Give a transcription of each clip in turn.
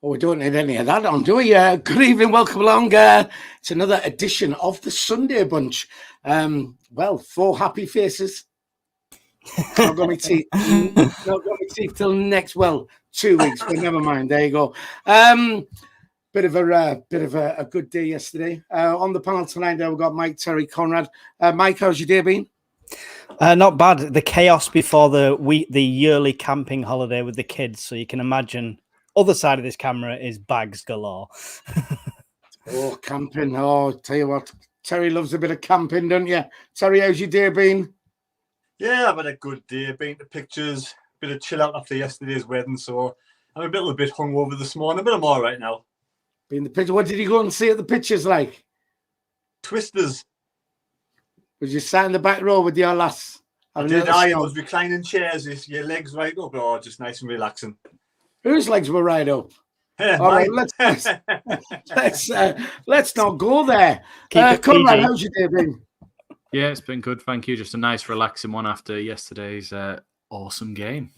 Oh, we don't need any of that on, do we? Good evening, welcome along. It's another edition of the Sunday Bunch. Well, 4 happy faces. Not got my teeth. Not got my teeth till next. Well, 2 weeks, but never mind. There you go. Bit of a good day yesterday. On the panel tonight, we've got Mike, Terry, Conrad. Mike, how's your day been? Not bad. The chaos before the yearly camping holiday with the kids. So you can imagine. Other side of this camera is bags galore. Oh, camping. Oh, tell you what, Terry loves a bit of camping, don't you? Terry, how's your day been? Yeah, I've had a good day. Been to pictures, bit of chill out after yesterday's wedding, so I'm a little bit hungover this morning, but I'm all right now. Been the picture. What did you go and see at the pictures like? Twisters. Was you sat in the back row with your lass? I was reclining chairs, your legs right up, or just nice and relaxing. Whose legs were right up? All right, let's not go there. Conrad, how's your day been? Yeah, it's been good, thank you. Just a nice, relaxing one after yesterday's awesome game.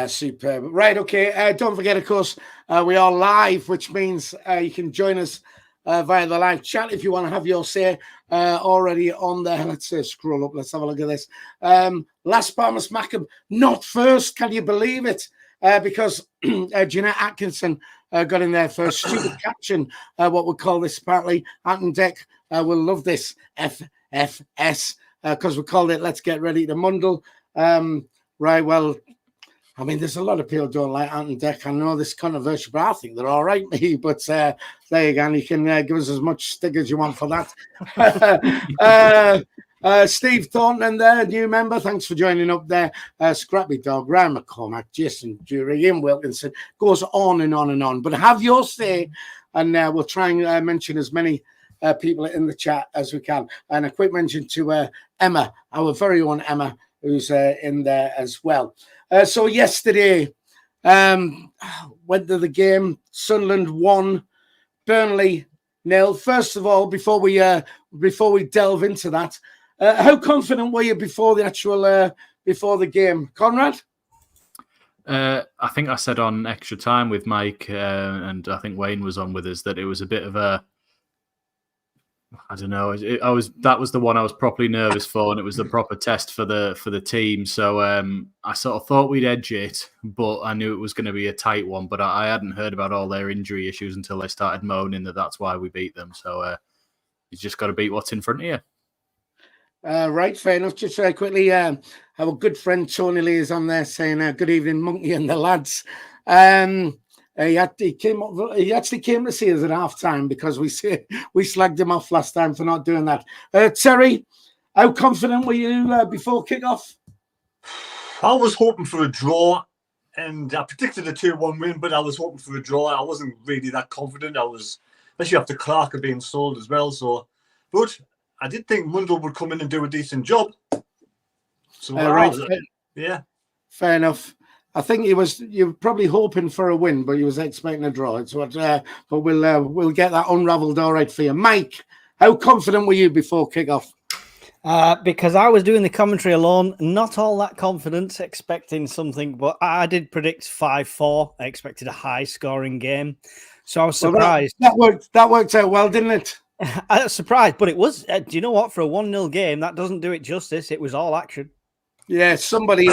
Superb. Right, okay. Don't forget, of course, we are live, which means you can join us via the live chat if you want to have your say already on there. Let's scroll up. Let's have a look at this. Las Palmas Maccabi, not first. Can you believe it? Because Jeanette Atkinson got in there for a stupid caption, what we call this apparently. Ant Deck will love this FFS because we called it Let's Get Ready to Mundle. Right, well, I mean, there's a lot of people who don't like Ant Deck. I know this is controversial, but I think they're all right, me. But there you go. You can give us as much stick as you want for that. Steve Thornton there, new member. Thanks for joining up there. Scrappy Dog, Ryan McCormack, Jason Jury, Ian Wilkinson. Goes on and on and on. But have your say, and we'll try and mention as many people in the chat as we can. And a quick mention to Emma, our very own Emma, who's in there as well. So yesterday, went to the game. Sunderland 1, Burnley 0. First of all, before we delve into that, how confident were you before the actual before the game, Conrad? I think I said on Extra Time with Mike, and I think Wayne was on with us, that it was a bit of a, I don't know. That was the one I was properly nervous for, and it was the proper test for the team. So I sort of thought we'd edge it, but I knew it was going to be a tight one. But I hadn't heard about all their injury issues until they started moaning that's why we beat them. So you just got to beat what's in front of you. Right, fair enough. Just very quickly, our good friend Tony Lee is on there saying, good evening, Monkey and the lads. He actually came to see us at half-time because we slagged him off last time for not doing that. Terry, how confident were you before kick-off? I was hoping for a draw, and I predicted a 2-1 win, but I was hoping for a draw. I wasn't really that confident. Especially after Clark being sold as well. But I did think Mundle would come in and do a decent job. So right, yeah, fair enough. I think you were probably hoping for a win, but you was expecting a draw. It's what, but we'll get that unravelled all right for you. Mike, how confident were you before kickoff? Because I was doing the commentary alone, not all that confident, expecting something, but I did predict 5-4. I expected a high-scoring game, so I was surprised. Well, that worked out well, didn't it? I was surprised, but it was. Do you know what? For a 1-0 game, that doesn't do it justice. It was all action. Yeah, somebody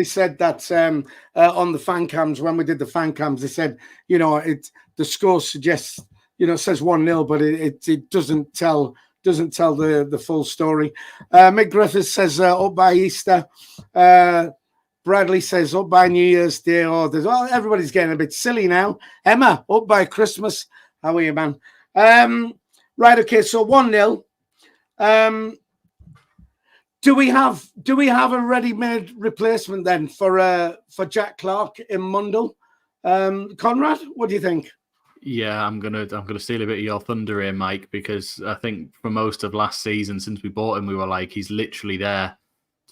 said that on the fan cams when we did the fan cams. They said, the score suggests, says 1-0, but it doesn't tell the full story. Mick Griffiths says up by Easter. Bradley says up by New Year's Day. Everybody's getting a bit silly now. Emma, up by Christmas. How are you, man? Right, okay, so 1-0. Do we have a ready-made replacement then for Jack Clark in Mundle? Conrad, what do you think? Yeah, I'm gonna steal a bit of your thunder here, Mike, because I think for most of last season, since we bought him, we were like, he's literally there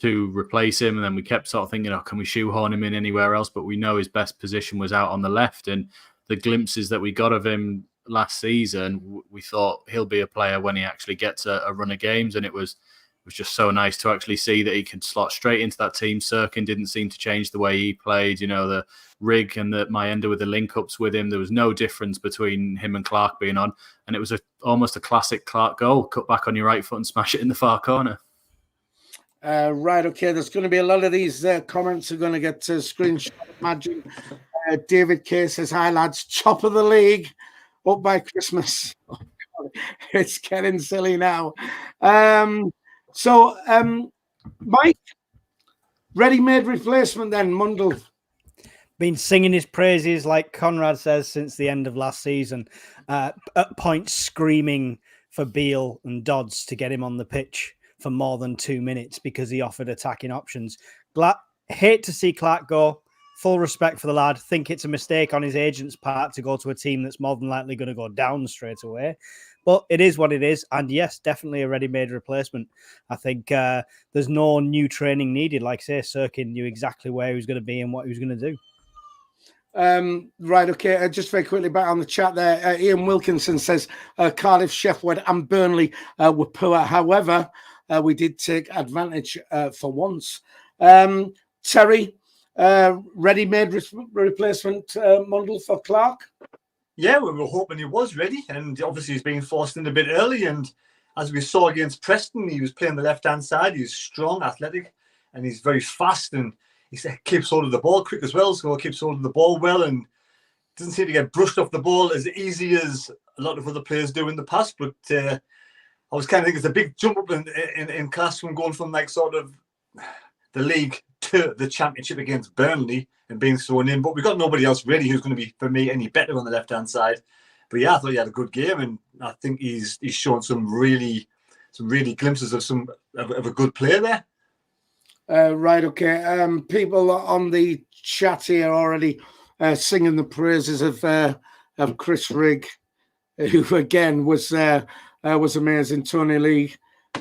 to replace him, and then we kept sort of thinking, can we shoehorn him in anywhere else? But we know his best position was out on the left, and the glimpses that we got of him last season, we thought he'll be a player when he actually gets a run of games, and it was was just so nice to actually see that he could slot straight into that team. Sirkin didn't seem to change the way he played. You know, the Rig and the Mayenda with the link-ups with him, there was no difference between him and Clark being on. And it was almost a classic Clark goal, cut back on your right foot and smash it in the far corner. Right, okay, there's going to be a lot of these comments are going to get screenshot. Imagine David K says, hi lads, top of the league, up by Christmas. Oh, God, it's getting silly now. Mike, ready-made replacement then, Mundle. Been singing his praises, like Conrad says, since the end of last season. At points screaming for Beale and Dodds to get him on the pitch for more than 2 minutes because he offered attacking options. Hate to see Clark go. Full respect for the lad. Think it's a mistake on his agent's part to go to a team that's more than likely going to go down straight away. But it is what it is. And yes, definitely a ready-made replacement. I think there's no new training needed. Like I say, Sirkin knew exactly where he was going to be and what he was going to do. Right, okay. Just very quickly back on the chat there. Ian Wilkinson says Cardiff, Sheffield and Burnley were poor. However, we did take advantage for once. Terry, ready-made replacement Mundle for Clark? Yeah, we were hoping he was ready, and obviously he's being forced in a bit early. And as we saw against Preston, he was playing the left-hand side. He's strong, athletic, and he's very fast, and he keeps hold of the ball quick as well. So he keeps hold of the ball well, and doesn't seem to get brushed off the ball as easy as a lot of other players do in the past. But I was kind of thinking it's a big jump up in class from going from like sort of the league to the championship against Burnley and being thrown in. But we've got nobody else really who's going to be, for me, any better on the left-hand side. But yeah, I thought he had a good game, and I think he's shown some really glimpses of a good player there. Right, okay. People on the chat here already singing the praises of Chris Rigg, who again was amazing. Tony Lee,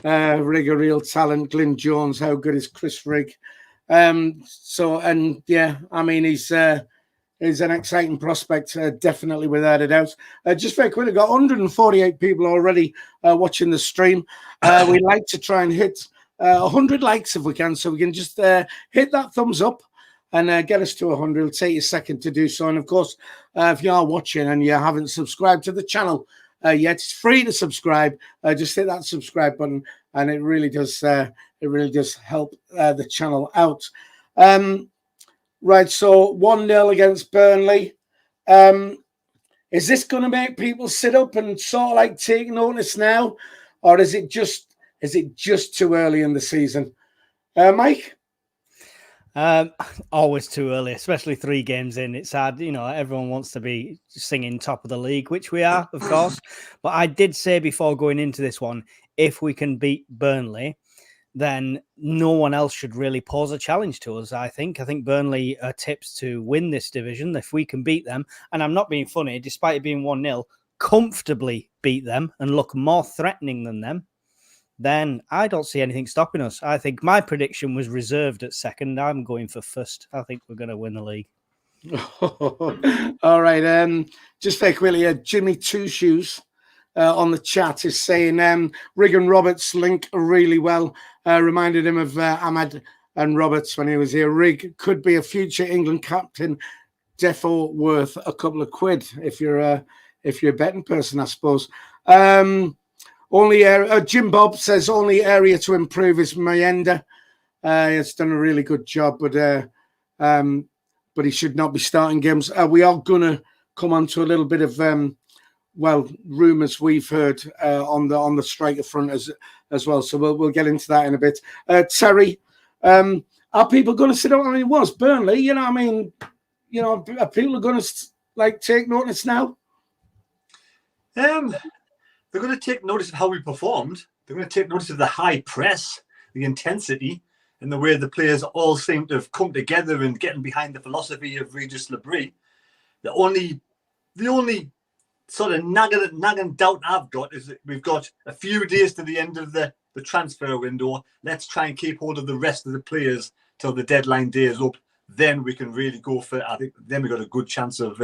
Rigg, a real talent. Glyn Jones, how good is Chris Rigg? Yeah, I mean, he's an exciting prospect, definitely without a doubt. Just very quickly, got 148 people already watching the stream. We'd like to try and hit 100 likes if we can, so we can just hit that thumbs up and get us to 100. It'll take you a second to do so. And of course, if you are watching and you haven't subscribed to the channel yet, it's free to subscribe. Just hit that subscribe button, and it really does help the channel out. Right, so 1-0 against Burnley. Is this going to make people sit up and sort of like take notice now, or is it just too early in the season? Mike? Always too early, especially 3 games in. It's hard, you know, everyone wants to be singing top of the league, which we are, of course. But I did say before going into this one, if we can beat Burnley, then no one else should really pose a challenge to us, I think. I think Burnley are tips to win this division if we can beat them. And I'm not being funny, despite it being 1-0, comfortably beat them and look more threatening than them, then I don't see anything stopping us. I think my prediction was reserved at second. I'm going for first. I think we're going to win the league. All right. Just very quickly, Jimmy Two Shoes on the chat is saying Rigg and Roberts link really well. Reminded him of Ahmad and Roberts when he was here. Rigg could be a future England captain. Defo worth a couple of quid if you're a betting person, I suppose. Only Jim Bob says only area to improve is Mayenda. He's done a really good job, but he should not be starting games. We are going to come on to a little bit of rumours we've heard on the striker front as well. So we'll get into that in a bit. Terry, are people going to sit down? I mean, it was Burnley. You know, I mean, you know, are people going to like take notice now? They're going to take notice of how we performed. They're going to take notice of the high press, the intensity, and the way the players all seem to have come together and getting behind the philosophy of Regis Labrie. The only sort of nagging doubt I've got is that we've got a few days to the end of the transfer window. Let's try and keep hold of the rest of the players till the deadline day is up. Then we can really go for it. I think then we've got a good chance of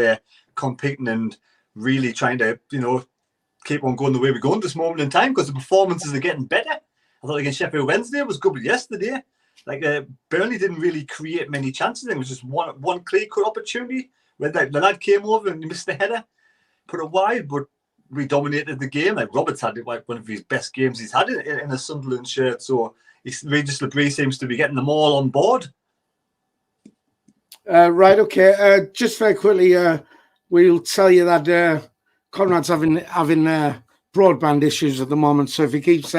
competing and really trying to, you know, keep on going the way we're going this moment in time, because the performances are getting better. I thought against Sheffield Wednesday was good, but yesterday, like Burnley didn't really create many chances. It was just one clear-cut opportunity where the lad came over and he missed the header, put it wide, but we dominated the game. Like Roberts had like one of his best games he's had in a Sunderland shirt. So Regis Bris seems to be getting them all on board. Right, okay. Just very quickly, we'll tell you that Conrad's having broadband issues at the moment. So if he keeps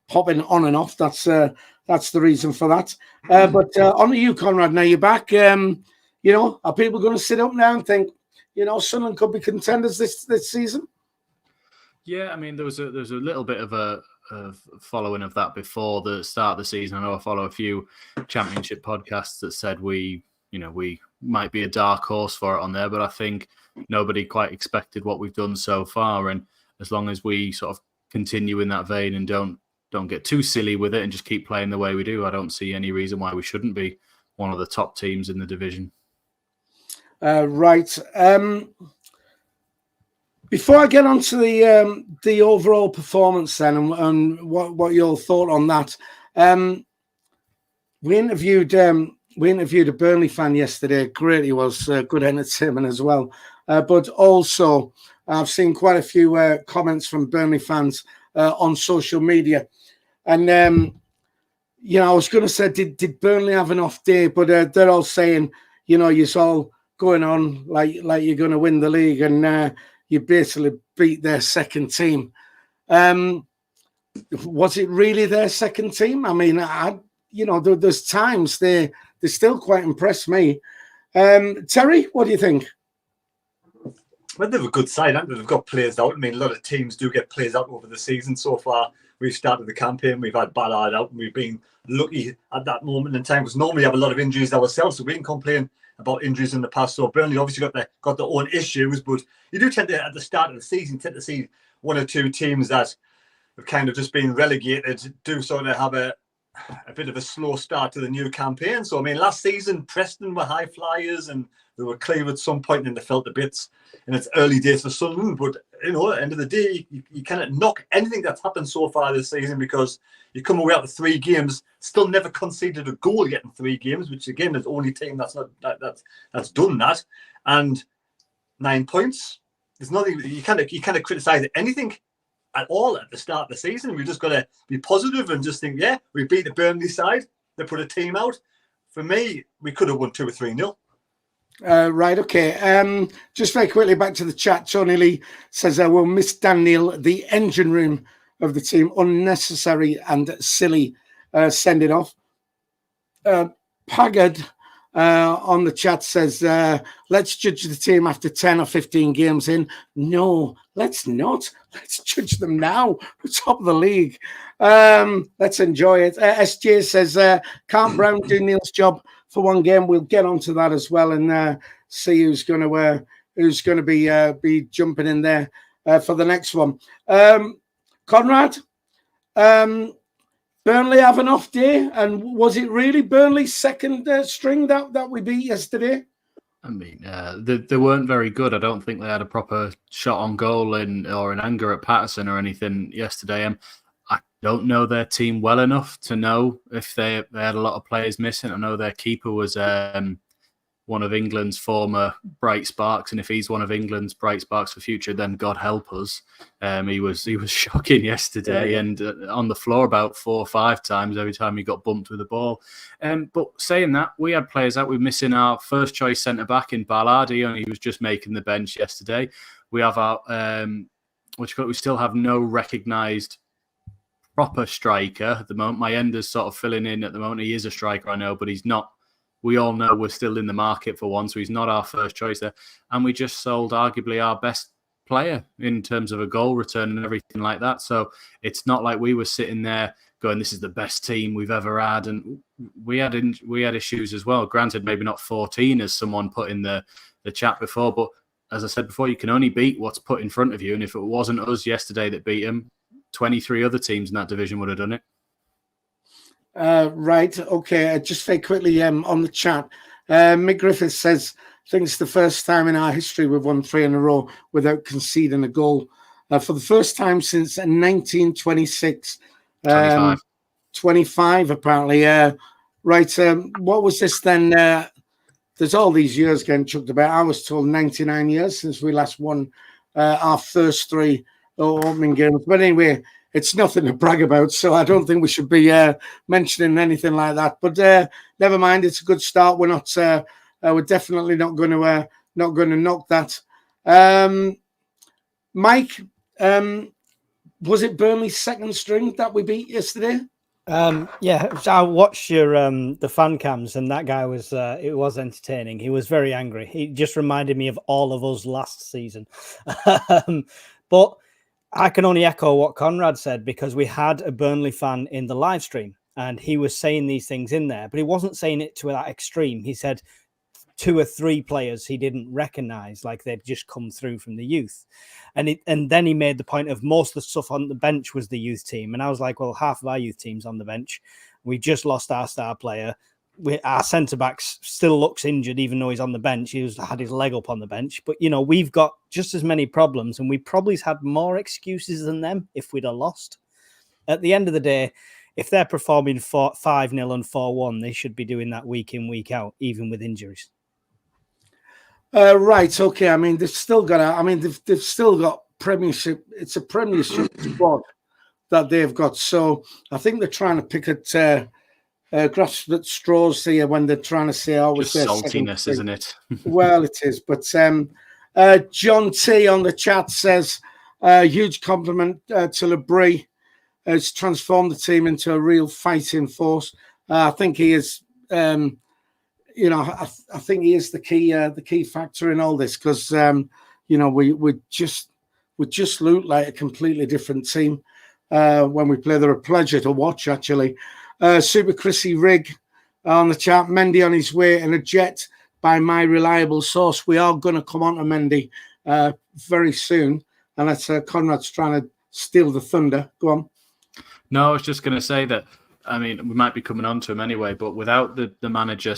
popping on and off, that's the reason for that. But on to you, Conrad. Now you're back. You know, are people going to sit up now and think, you know, Sunderland could be contenders this season? Yeah, I mean, there was a little bit of a following of that before the start of the season. I know I follow a few Championship podcasts that said we might be a dark horse for it on there, but I think nobody quite expected what we've done so far. And as long as we sort of continue in that vein and don't get too silly with it and just keep playing the way we do, I don't see any reason why we shouldn't be one of the top teams in the division. Right. Before I get on to the overall performance then and what your thought on that, we interviewed a Burnley fan yesterday. Great, he was good entertainment as well. But also, I've seen quite a few comments from Burnley fans on social media. And, you know, I was going to say, did Burnley have an off day? But they're all saying, you know, you're all going on like you're going to win the league and you basically beat their second team. Was it really their second team? I mean, there's times they still quite impress me. Terry, what do you think? Well, they've a good side, haven't they? They've got players out. I mean, a lot of teams do get players out over the season. So far, we've started the campaign, we've had Ballard out, and we've been lucky at that moment in time because normally we have a lot of injuries ourselves, so we can complain about injuries in the past. So Burnley obviously got their own issues, but you do tend to, at the start of the season, tend to see one or two teams that have kind of just been relegated do sort of have a bit of a slow start to the new campaign. So, I mean, last season, Preston were high flyers and they were clear at some point and they felt a bit in its early days for Sunderland. But, you know, at the end of the day, you cannot knock anything that's happened so far this season because you come away out of 3 games, still never conceded a goal yet in 3 games, which, again, is the only team that's done that. And 9 points. There's nothing, you can't criticise anything at all at the start of the season. We've just got to be positive and just think, yeah, we beat the Burnley side. They put a team out. For me, we could have won 2 or 3-0. Right, okay. Just very quickly back to the chat. Tony Lee says, we'll miss Daniel, the engine room of the team. Unnecessary and silly sending off. Paggard on the chat says, let's judge the team after 10 or 15 games in. No, let's not. Let's judge them now. We're top of the league. Let's enjoy it. SJ says, can't Brown do Neil's job for 1 game? We'll get onto that as well and see who's going to be jumping in there for the next one. Conrad, Burnley have an off day, and was it really Burnley's second string that we beat yesterday? I mean, they weren't very good. I don't think they had a proper shot on goal or in anger at Patterson or anything yesterday. I don't know their team well enough to know if they had a lot of players missing. I know their keeper was one of England's former bright sparks, and if he's one of England's bright sparks for future, then God help us. He was shocking yesterday and on the floor about 4 or 5 times every time he got bumped with the ball. But saying that, we had players out. We're missing our first choice centre back in Ballard. He was just making the bench yesterday. We have our we still have no recognised proper striker at the moment. Mayenda's sort of filling in at the moment. He is a striker, I know, but he's not. We all know we're still in the market for one, so he's not our first choice there. And we just sold arguably our best player in terms of a goal return and everything like that. So it's not like we were sitting there going, this is the best team we've ever had. And we had issues as well. Granted, maybe not 14 as someone put in the chat before, but as I said before, you can only beat what's put in front of you. And if it wasn't us yesterday that beat him, 23 other teams in that division would have done it. Right, okay. Just very quickly on the chat, Mick Griffiths says, I think it's the first time in our history we've won 3 in a row without conceding a goal. For the first time since 1926. 25. 25 apparently. Right. What was this then? There's all these years getting chucked about. I was told 99 years since we last won our first 3 opening games. But anyway, it's nothing to brag about, so I don't think we should be mentioning anything like that. But never mind, it's a good start. We're not. We're definitely not going to knock that. Mike, was it Burnley's second string that we beat yesterday? Yeah, I watched your the fan cams, and that guy was it was entertaining. He was very angry. He just reminded me of all of us last season. But I can only echo what Conrad said, because we had a Burnley fan in the live stream and he was saying these things in there, but he wasn't saying it to that extreme. He said 2 or 3 players he didn't recognize, like they'd just come through from the youth. And then he made the point of most of the stuff on the bench was the youth team. And I was like, well, half of our youth team's on the bench. We just lost our star player. Our centre-back still looks injured, even though he's on the bench. He had his leg up on the bench. But, you know, we've got just as many problems, and we probably had more excuses than them if we'd have lost. At the end of the day, if they're performing 5-0 and 4-1, they should be doing that week in, week out, even with injuries. Right. Okay. I mean, they've still got. They've still got Premiership. It's a Premiership squad that they've got. So I think they're trying to pick at grasp at straws here when they're trying to say, "Oh, just saltiness, isn't it?" Well, it is. But John T on the chat says, "Huge compliment to Bris. Has transformed the team into a real fighting force." I think he is. You know, I think he is the key factor in all this, because you know, we just look like a completely different team when we play. They're a pleasure to watch, actually. Super Chrissy Rig on the chat. Mendy on his way in a jet by my reliable source. We are going to come on to Mendy very soon, and that's Conrad's trying to steal the thunder. Go on. No, I was just going to say that. I mean, we might be coming on to him anyway, but without the manager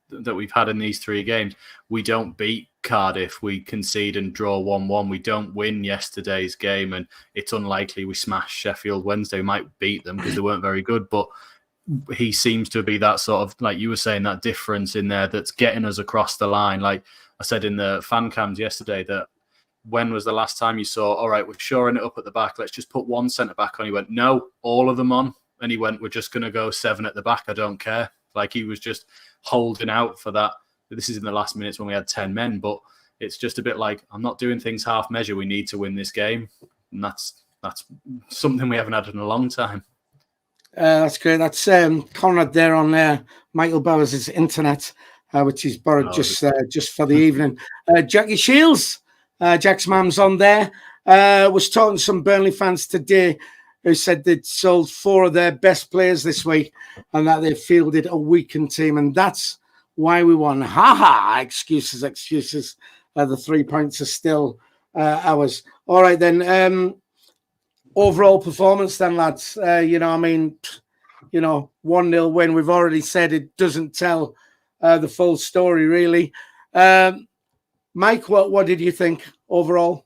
that we've had in these 3 games, we don't beat Cardiff. We concede and draw 1-1. We don't win yesterday's game, and it's unlikely we smash Sheffield Wednesday. We might beat them because they weren't very good, but he seems to be that sort of, like you were saying, that difference in there that's getting us across the line. Like I said in the fan cams yesterday, that when was the last time you saw, all right, we're shoring it up at the back, let's just put one centre-back on? He went, no, all of them on. And he went, we're just going to go 7 at the back, I don't care. Like he was just holding out for that. This is in the last minutes when we had 10 men, but it's just a bit like, I'm not doing things half measure. We need to win this game. And that's something we haven't had in a long time. That's great. That's Conrad there on Michael Bowers' internet, which he's borrowed just for the evening. Jackie Shields, Jack's mum's on there, was talking to some Burnley fans today who said they'd sold 4 of their best players this week and that they fielded a weakened team. And that's why we won. Ha! Excuses. The 3 points are still ours. All right, then. Overall performance then, lads. 1-0 win. We've already said it doesn't tell the full story, really. Mike, what did you think overall?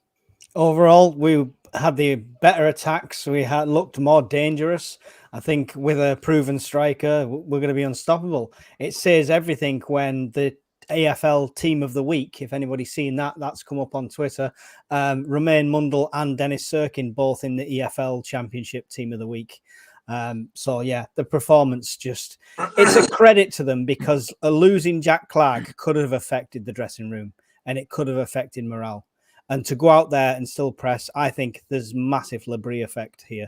Overall, we had the better attacks. We had looked more dangerous. I think with a proven striker, we're going to be unstoppable. It says everything when the AFL Team of the Week, if anybody's seen that, that's come up on Twitter. Romain Mundle and Dennis Serkin, both in the EFL Championship Team of the Week. So, yeah, the performance just, it's a credit to them, because a losing Jack Clark could have affected the dressing room and it could have affected morale. And to go out there and still press, I think there's massive Bris effect here.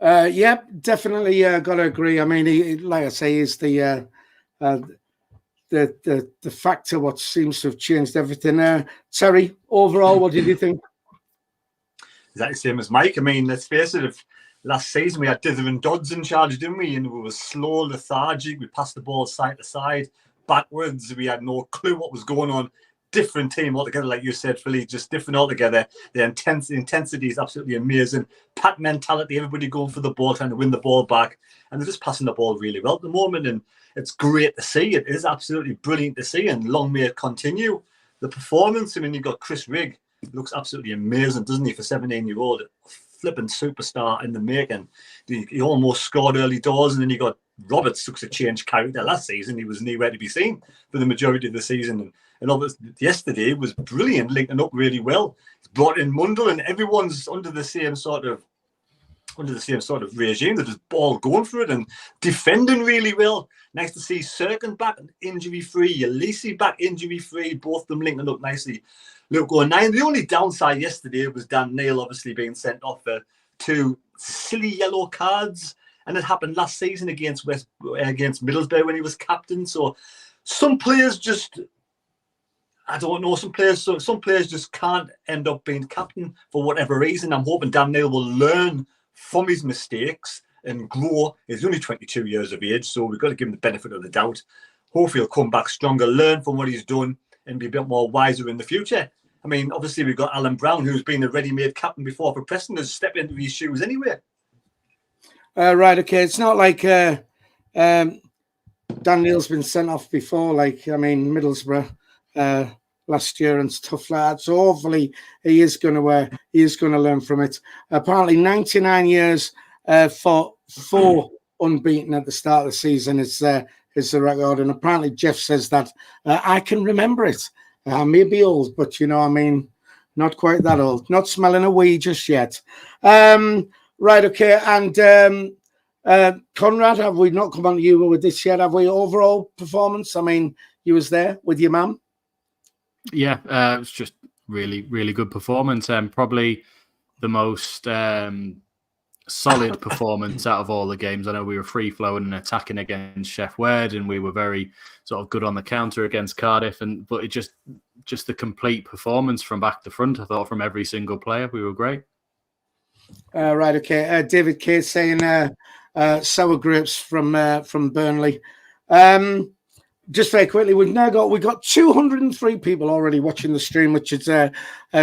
Yep, definitely got to agree. I mean, he, like I say, is the factor what seems to have changed everything. Terry, overall, what did you think? Exactly the same as Mike. I mean, let's face it, last season we had Dither and Dodds in charge, didn't we? And we were slow, lethargic. We passed the ball side to side, backwards. We had no clue what was going on. Different team altogether, like you said, Philly, just different altogether. The intensity is absolutely amazing. Pack mentality, everybody going for the ball, trying to win the ball back. And they're just passing the ball really well at the moment. And it's great to see. It is absolutely brilliant to see. And long may it continue. The performance, I mean, you've got Chris Rigg. Looks absolutely amazing, doesn't he, for 17-year-old? flipping superstar in the making. He almost scored early doors, and then you got Roberts took a change character last season. He was nowhere to be seen for the majority of the season. And obviously yesterday was brilliant, linking up really well. He's brought in Mundle, and everyone's under the same sort of regime. They're just all going for it and defending really well. Nice to see Serkin back injury-free, Ulisi back injury-free, both of them linking up nicely. Luke going 9. The only downside yesterday was Dan Neil obviously being sent off for 2 silly yellow cards, and it happened last season against Middlesbrough when he was captain. So some players just, I don't know, some players just can't end up being captain for whatever reason. I'm hoping Dan Neil will learn from his mistakes and grow. He's only 22 years of age, so we've got to give him the benefit of the doubt. Hopefully he'll come back stronger, learn from what he's done, and be a bit more wiser in the future. I mean, obviously we've got Alan Brown, who's been a ready-made captain before for Preston, has stepped into his shoes anyway. Right, okay. It's not like Dan Neil's been sent off before, like, I mean, Middlesbrough last year and stuff like that. So hopefully he is going to learn from it. Apparently 99 years for 4 unbeaten at the start of the season is the record. And apparently Jeff says that I can remember it. I may be old, but, you know, I mean, not quite that old. Not smelling a wee just yet. Right, okay. And Conrad, have we not come on to you with this yet? Have we? Overall performance? I mean, you was there with your mum. Yeah, it was just really, really good performance. Probably the most solid performance out of all the games. I know we were free-flowing and attacking against Sheff Wed, and we were very sort of good on the counter against Cardiff. But it just the complete performance from back to front, I thought, from every single player. We were great. Right, okay. David K saying sour grapes from Burnley. Just very quickly, we got 203 people already watching the stream, which is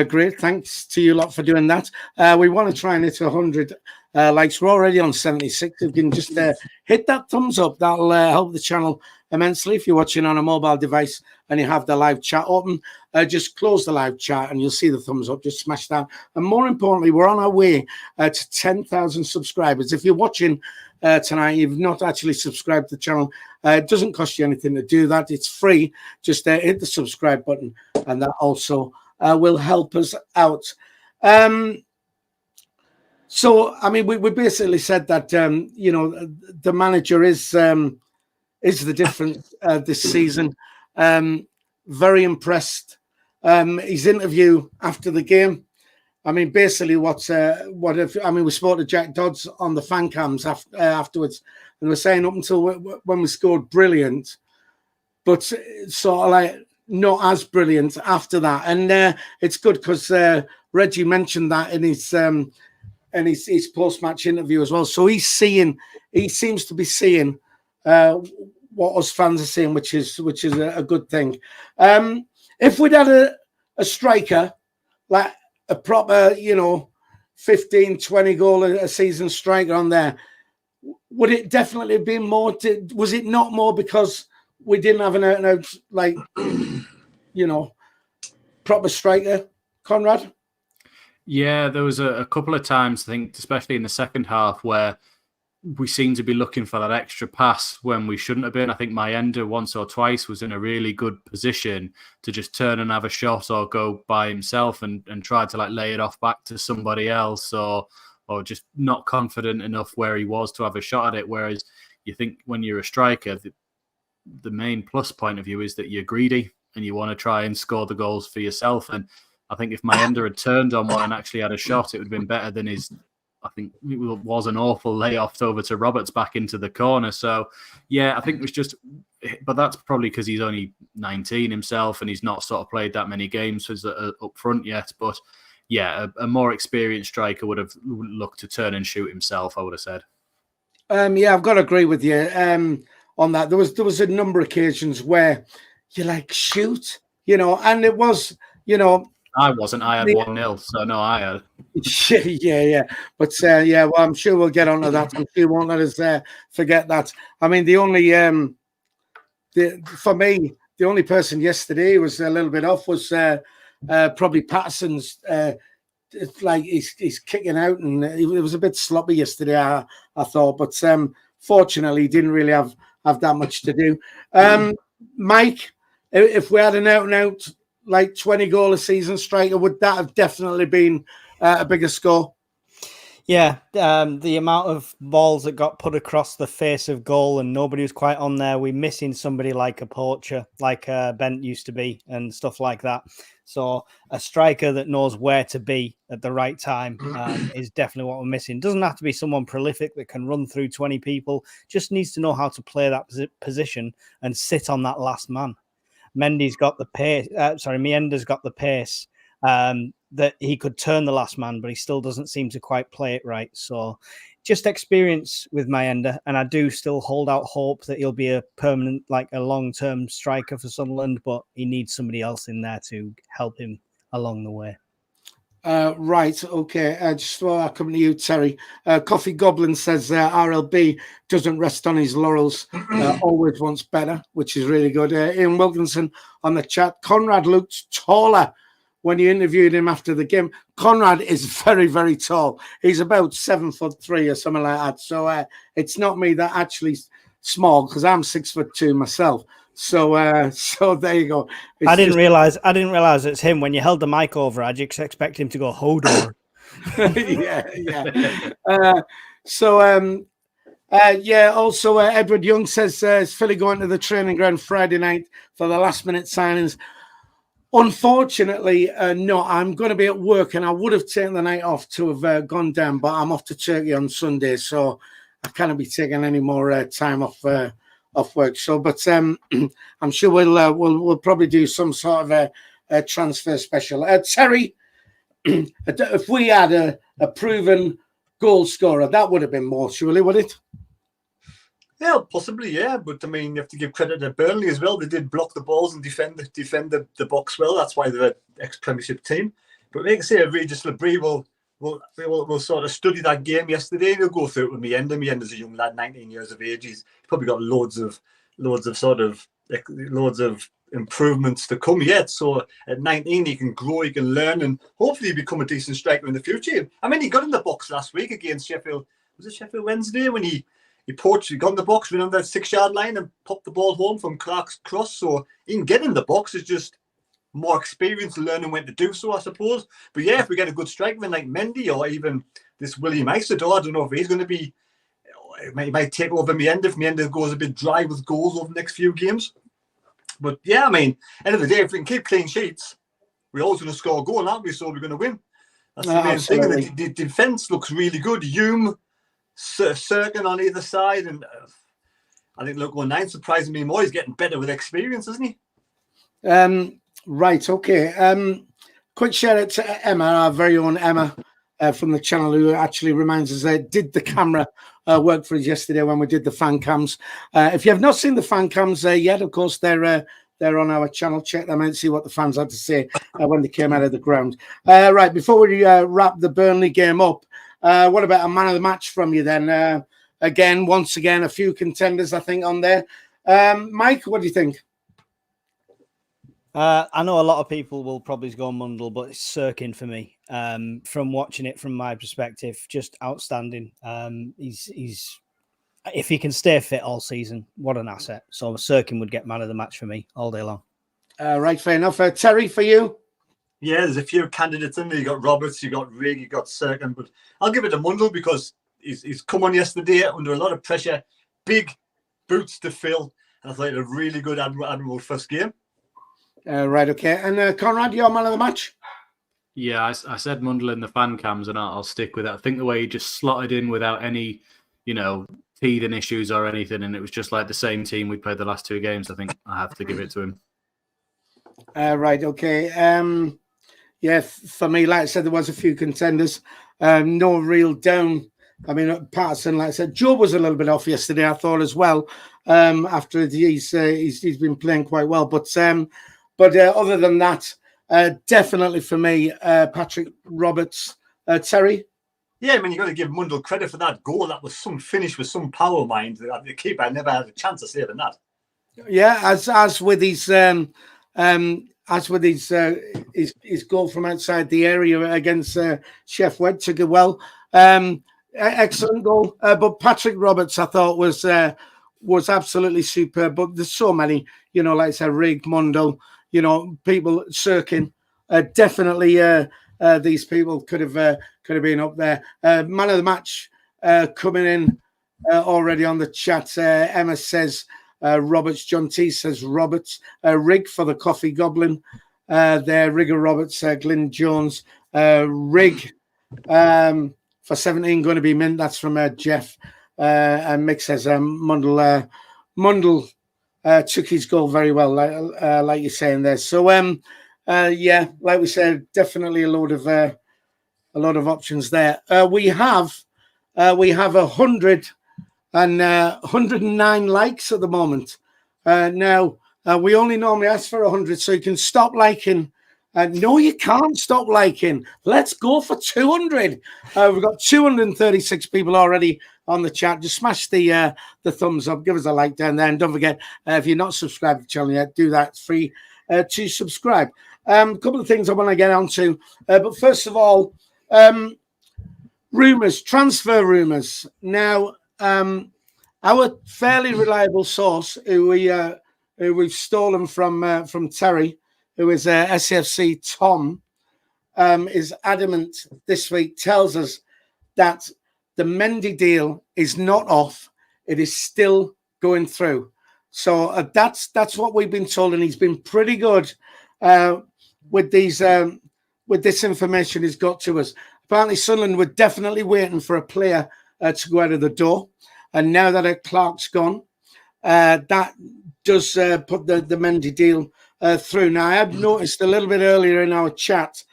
great. Thanks to you lot for doing that. We want to try and hit 100 likes. We're already on 76. You can just hit that thumbs up. That'll help the channel immensely. If you're watching on a mobile device and you have the live chat open, just close the live chat and you'll see the thumbs up. Just smash that. And more importantly, we're on our way to 10,000 subscribers. If you're watching tonight, you've not actually subscribed to the channel, it doesn't cost you anything to do that. It's free. Just hit the subscribe button, and that also will help us out. So, I mean, we basically said that, you know, the manager is the difference this season. Very impressed. His interview after the game, I mean, basically we spoke to Jack Dodds on the fan cams afterwards, and we're saying up until when we scored, brilliant, but sort of like not as brilliant after that. And it's good because Reggie mentioned that in his post-match interview as well. So he seems to be seeing what us fans are seeing, which is a good thing. If we'd had a striker, like a proper, you know, 15, 20 goal a season striker on there, would it definitely be more? Was it not more because we didn't have an out, like, you know, proper striker, Conrad? Yeah, there was a couple of times, I think, especially in the second half, where we seemed to be looking for that extra pass when we shouldn't have been. I think Mayenda once or twice was in a really good position to just turn and have a shot or go by himself and try to like lay it off back to somebody else or just not confident enough where he was to have a shot at it. Whereas you think when you're a striker, the main plus point of view is that you're greedy and you want to try and score the goals for yourself. And I think if Mayenda had turned on one and actually had a shot, it would have been better than his, I think it was an awful layoff over to Roberts back into the corner. So, yeah, I think it was just, but that's probably because he's only 19 himself and he's not sort of played that many games up front yet. But yeah, a more experienced striker would have looked to turn and shoot himself, I would have said. Yeah, I've got to agree with you on that. There was a number of occasions where you like shoot, you know, and it was, you know, I wasn't. I had 1-0, so no, I had. Yeah. But yeah, well, I'm sure we'll get onto that. I'm sure you won't let us forget that. I mean, for me, the only person yesterday who was a little bit off was probably Patterson's it's like he's kicking out, and it was a bit sloppy yesterday, I thought. But fortunately, he didn't really have that much to do. Mike, if we had an out-and-out like 20-goal a season striker, would that have definitely been a bigger score? Yeah, the amount of balls that got put across the face of goal and nobody was quite on there. We're missing somebody like a poacher, like Bent used to be, and stuff like that. So a striker that knows where to be at the right time is definitely what we're missing. Doesn't have to be someone prolific that can run through 20 people. Just needs to know how to play that position and sit on that last man. Mendy's got the pace. Mienda's got the pace. That he could turn the last man, but he still doesn't seem to quite play it right. So just experience with Mayenda, and I do still hold out hope that he'll be a permanent, like a long-term striker for Sunderland, but he needs somebody else in there to help him along the way. Right, okay. Just while I come to you, Terry. Coffee Goblin says RLB doesn't rest on his laurels, always wants better, which is really good. Ian Wilkinson on the chat. Conrad looked taller when you interviewed him after the game. Conrad is very, very tall. He's about 7'3" or something like that. So it's not me that actually small, because I'm 6'2" myself. So so there you go. I didn't realize it's him. When you held the mic over, I just expect him to go Hodor. Also Edward Young says is Philly going to the training ground Friday night for the last minute signings? Unfortunately, no. I'm going to be at work, and I would have taken the night off to have gone down, but I'm off to Turkey on Sunday, so I can't be taking any more time off work. So, but I'm sure we'll probably do some sort of a transfer special. Terry, if we had a proven goal scorer, that would have been more, surely, would it? Yeah, possibly, yeah. But I mean, you have to give credit to Burnley as well. They did block the balls and defend the box well. That's why they're an ex-Premiership team. But like I say, Regis Labrie will sort of study that game yesterday. He'll go through it with Mienda. Mienda's a young lad, 19 years of age. He's probably got loads of improvements to come yet. So at 19, he can grow, he can learn, and hopefully become a decent striker in the future. I mean, he got in the box last week against Sheffield. Was it Sheffield Wednesday when he got in the box, went on that 6-yard line and popped the ball home from Clark's cross. So he can get in the box. It's just more experience learning when to do so, I suppose. But yeah, if we get a good strikerman like Mendy or even this William Isidor, I don't know if he's going to be, he might take over Mienda if Mienda goes a bit dry with goals over the next few games. But yeah, I mean, end of the day, if we can keep clean sheets, we're always going to score a goal, aren't we? So we're going to win. That's the main thing. And the defence looks really good. Hume, Sirkin on either side, and I think Loco 9 surprising me more. He's getting better with experience, isn't he? Right, okay. Quick shout out to Emma, our very own Emma from the channel, who actually reminds us did the camera work for us yesterday when we did the fan cams. If you have not seen the fan cams yet, of course they're on our channel. Check them out and see what the fans had to say when they came out of the ground. Right, before we wrap the Burnley game up, what about a man of the match from you then? Once again, a few contenders, I think, on there. Mike, what do you think? I know a lot of people will probably go Mundle, but it's Sirkin for me. From watching it from my perspective, just outstanding. He's if he can stay fit all season, what an asset. So Sirkin would get man of the match for me all day long. Right, fair enough. Terry, for you? Yeah, there's a few candidates in there. You got Roberts, you got Rigg, you got Sirkin, but I'll give it to Mundle because he's come on yesterday under a lot of pressure, big boots to fill, and I thought he had a really good admirable first game. Right, okay. And Conrad, your man of the match? Yeah, I said Mundle in the fan cams, and I'll stick with it. I think the way he just slotted in without any, teething issues or anything, and it was just like the same team we played the last 2 games. I think I have to give it to him. Right, okay. Yeah, for me, like I said, there was a few contenders. No real down. I mean, Patterson, like I said, Joe was a little bit off yesterday, I thought, as well. After he's been playing quite well, but other than that, definitely for me, Patrick Roberts. Terry? Yeah, I mean, you've got to give Mundle credit for that goal. That was some finish with some power, mind. The keeper never had a chance of saving that. Yeah, as with his his goal from outside the area against Chef Wed took it well. Excellent goal. But Patrick Roberts, I thought, was absolutely superb. But there's so many, like I said, Rig, Mundle, people circling. Definitely, these people could have been up there. Man of the match coming in already on the chat. Emma says Roberts. John T says Roberts. Rig for the Coffee Goblin. There, Rigger Roberts, Glyn Jones. Rig for 17 going to be mint. That's from Jeff. And Mick says Mundle took his goal very well, like you're saying there. So yeah, like we said, definitely a lot of options there. We have 109 likes at the moment. Now we only normally ask for 100, so you can stop liking. No, you can't stop liking. Let's go for 200. We've got 236 people already on the chat. Just smash the thumbs up. Give us a like down there. And don't forget, if you're not subscribed to the channel yet, do that. It's free to subscribe. A couple of things I want to get onto. But first of all, rumours, transfer rumours. Now, our fairly reliable source, who we've stolen from Terry, who is SFC Tom, is adamant this week, tells us that the Mendy deal is not off. It is still going through. So that's what we've been told, and he's been pretty good with this information he's got to us. Apparently, Sunderland were definitely waiting for a player to go out of the door, and now that Clark's gone, that does put the Mendy deal through. Now, I had noticed a little bit earlier in our chat,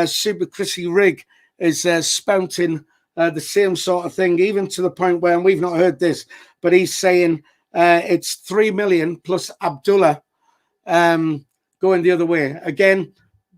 Super Chrissy Rig is spouting the same sort of thing, even to the point where, and we've not heard this, but he's saying it's 3 million plus Abdullah going the other way. Again,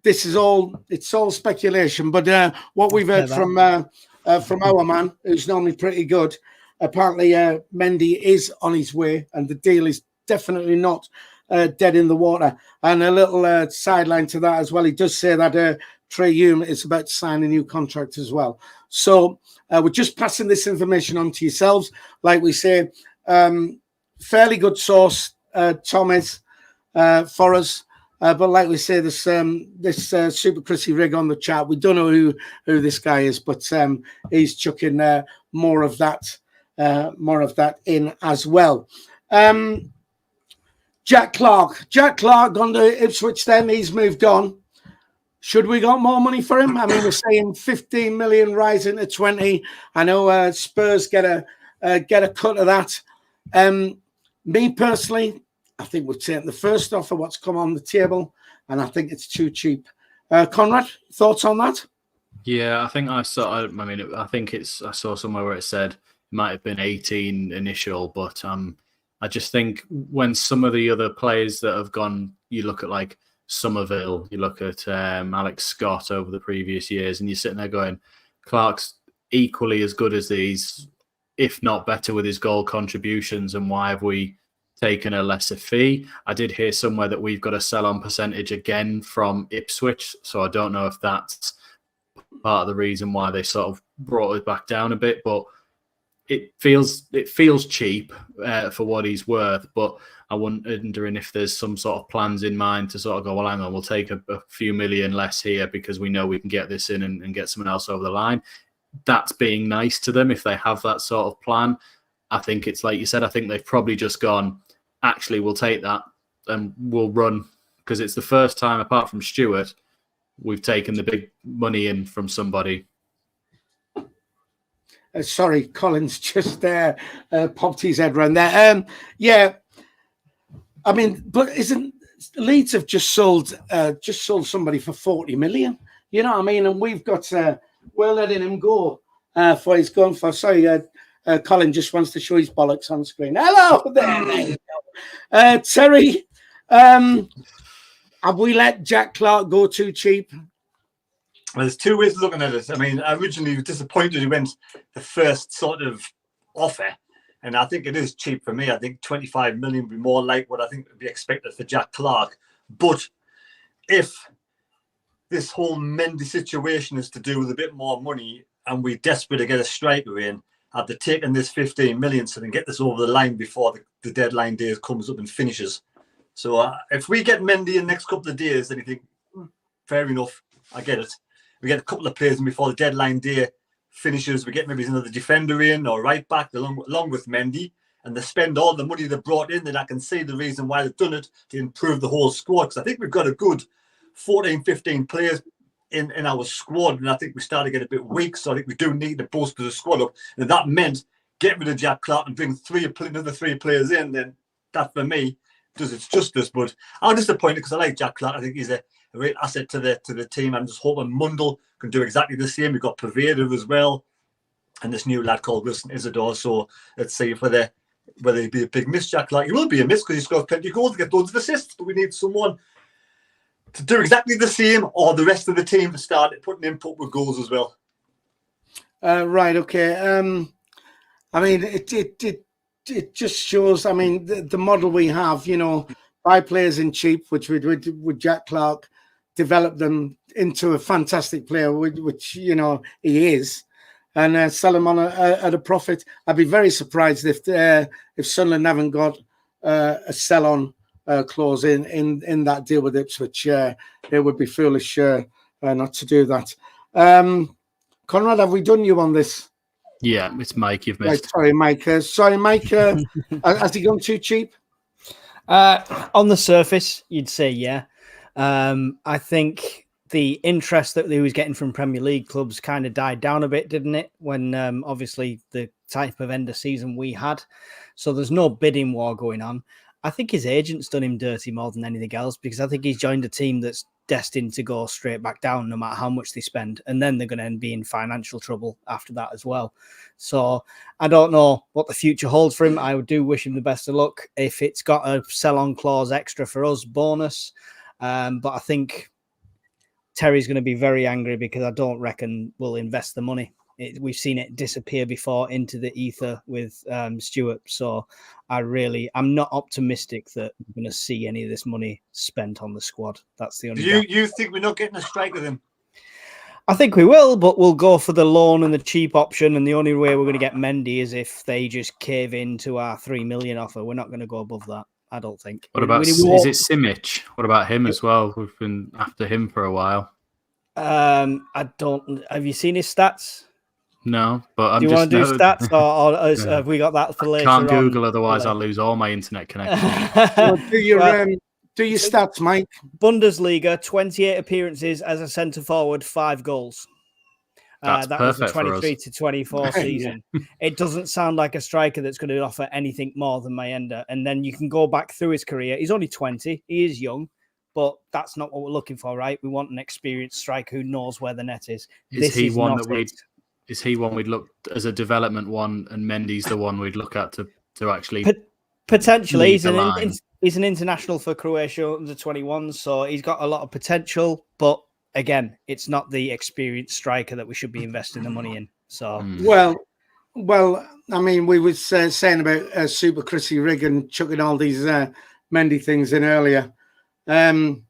it's all speculation, but what we've heard from our man, who's normally pretty good, apparently Mendy is on his way, and the deal is definitely not dead in the water. And a little sideline to that as well, he does say that Trey Hume is about to sign a new contract as well. So we're just passing this information on to yourselves. Like we say, fairly good source, Tom is, for us. But like we say, this Super Chrissy Rig on the chat, we don't know who this guy is, but he's chucking more of that in as well. Jack Clark gone to Ipswich then. He's moved on. Should we got more money for him? I mean, we're saying 15 million rising to 20. I know Spurs get a cut of that. Me personally, I think we've taken the first offer, what's come on the table, and I think it's too cheap. Conrad, thoughts on that? Yeah, I think I saw. I think I saw somewhere where it said it might have been 18 initial, but I just think when some of the other players that have gone, you look at like Somerville, you look at Alex Scott over the previous years, and you're sitting there going, Clark's equally as good as these, if not better with his goal contributions, and why have we taken a lesser fee? I did hear somewhere that we've got a sell-on percentage again from Ipswich, so I don't know if that's part of the reason why they sort of brought it back down a bit, but it feels cheap for what he's worth. But I'm wondering if there's some sort of plans in mind to sort of go, well, hang on, we'll take a few million less here because we know we can get this in and get someone else over the line. That's being nice to them if they have that sort of plan. I think it's like you said, I think they've probably just gone, actually, we'll take that and we'll run, because it's the first time, apart from Stewart, we've taken the big money in from somebody. Sorry, Collins just popped his head around there. Yeah, I mean, but isn't Leeds have just sold somebody for 40 million? You know what I mean? And we've got we're letting him go for he's gone for. Sorry, Colin just wants to show his bollocks on screen. Hello there you go. Terry, have we let Jack Clark go too cheap? Well, there's two ways of looking at it. I mean, I originally was disappointed he went the first sort of offer, and I think it is cheap for me. I think 25 million would be more like what I think would be expected for Jack Clark. But if this whole Mendy situation is to do with a bit more money, and we're desperate to get a striker in, after taking this 15 million so they can get this over the line before the deadline day comes up and finishes. So if we get Mendy in the next couple of days, then you think, fair enough, I get it. We get a couple of players in before the deadline day finishes. We get maybe another defender in or right back along with Mendy, and they spend all the money they brought in. Then I can see the reason why they've done it, to improve the whole squad. Because I think we've got a good 14, 15 players in our squad, and I think we started to get a bit weak. So I think we do need to bolster the squad up. And if that meant get rid of Jack Clark and bring another 3 players in, then that for me does its justice. But I'm disappointed because I like Jack Clark. I think he's a great asset to the team. I'm just hoping Mundle can do exactly the same. We've got Pervader as well, and this new lad called Bris and Isidor. So let's see whether he'd be a big miss, Jack Clark. He will be a miss because he's got plenty of goals to get loads of assists, but we need someone to do exactly the same, or the rest of the team to start putting input with goals as well. Right, okay. I mean, it just shows, I mean, the model we have, buy players in cheap, which with Jack Clark, develop them into a fantastic player, which he is, and sell him on at a profit. I'd be very surprised if Sunderland haven't got a sell-on clause in that deal with Ipswich. It would be foolish not to do that. Conrad, have we done you on this? Yeah, it's Mike you've missed. Right, sorry, Mike. Has he gone too cheap? On the surface, you'd say yeah. I think the interest that he was getting from Premier League clubs kind of died down a bit, didn't it? When obviously the type of end of season we had. So there's no bidding war going on. I think his agent's done him dirty more than anything else, because I think he's joined a team that's destined to go straight back down no matter how much they spend. And then they're going to be in financial trouble after that as well. So I don't know what the future holds for him. I do wish him the best of luck. If it's got a sell-on clause extra for us, bonus. But I think Terry's going to be very angry because I don't reckon we'll invest the money. We've seen it disappear before into the ether with Stewart. So I'm not optimistic that we're going to see any of this money spent on the squad. That's the only. Do you think we're not getting a strike with him? I think we will, but we'll go for the loan and the cheap option. And the only way we're going to get Mendy is if they just cave into our 3 million offer. We're not going to go above that, I don't think. What about, is it Simic? What about him as well? We've been after him for a while. Have you seen his stats? No, but do you want to do stats, or have we got that for later? Can't Google, otherwise I'll lose all my internet connection. Do your stats, Mike. Bundesliga, 28 appearances as a centre forward, 5 goals. That was the 23 to 24 season. It doesn't sound like a striker that's going to offer anything more than Mayenda. And then you can go back through his career. He's only 20. He is young, but that's not what we're looking for, right? We want an experienced striker who knows where the net is. Is he one we'd look as a development one, and Mendy's the one we'd look at to actually potentially? He's an international for Croatia under 21, so he's got a lot of potential. But again, it's not the experienced striker that we should be investing the money in. So well, I mean, we were saying about Super Chrissy Rig and chucking all these Mendy things in earlier. I'm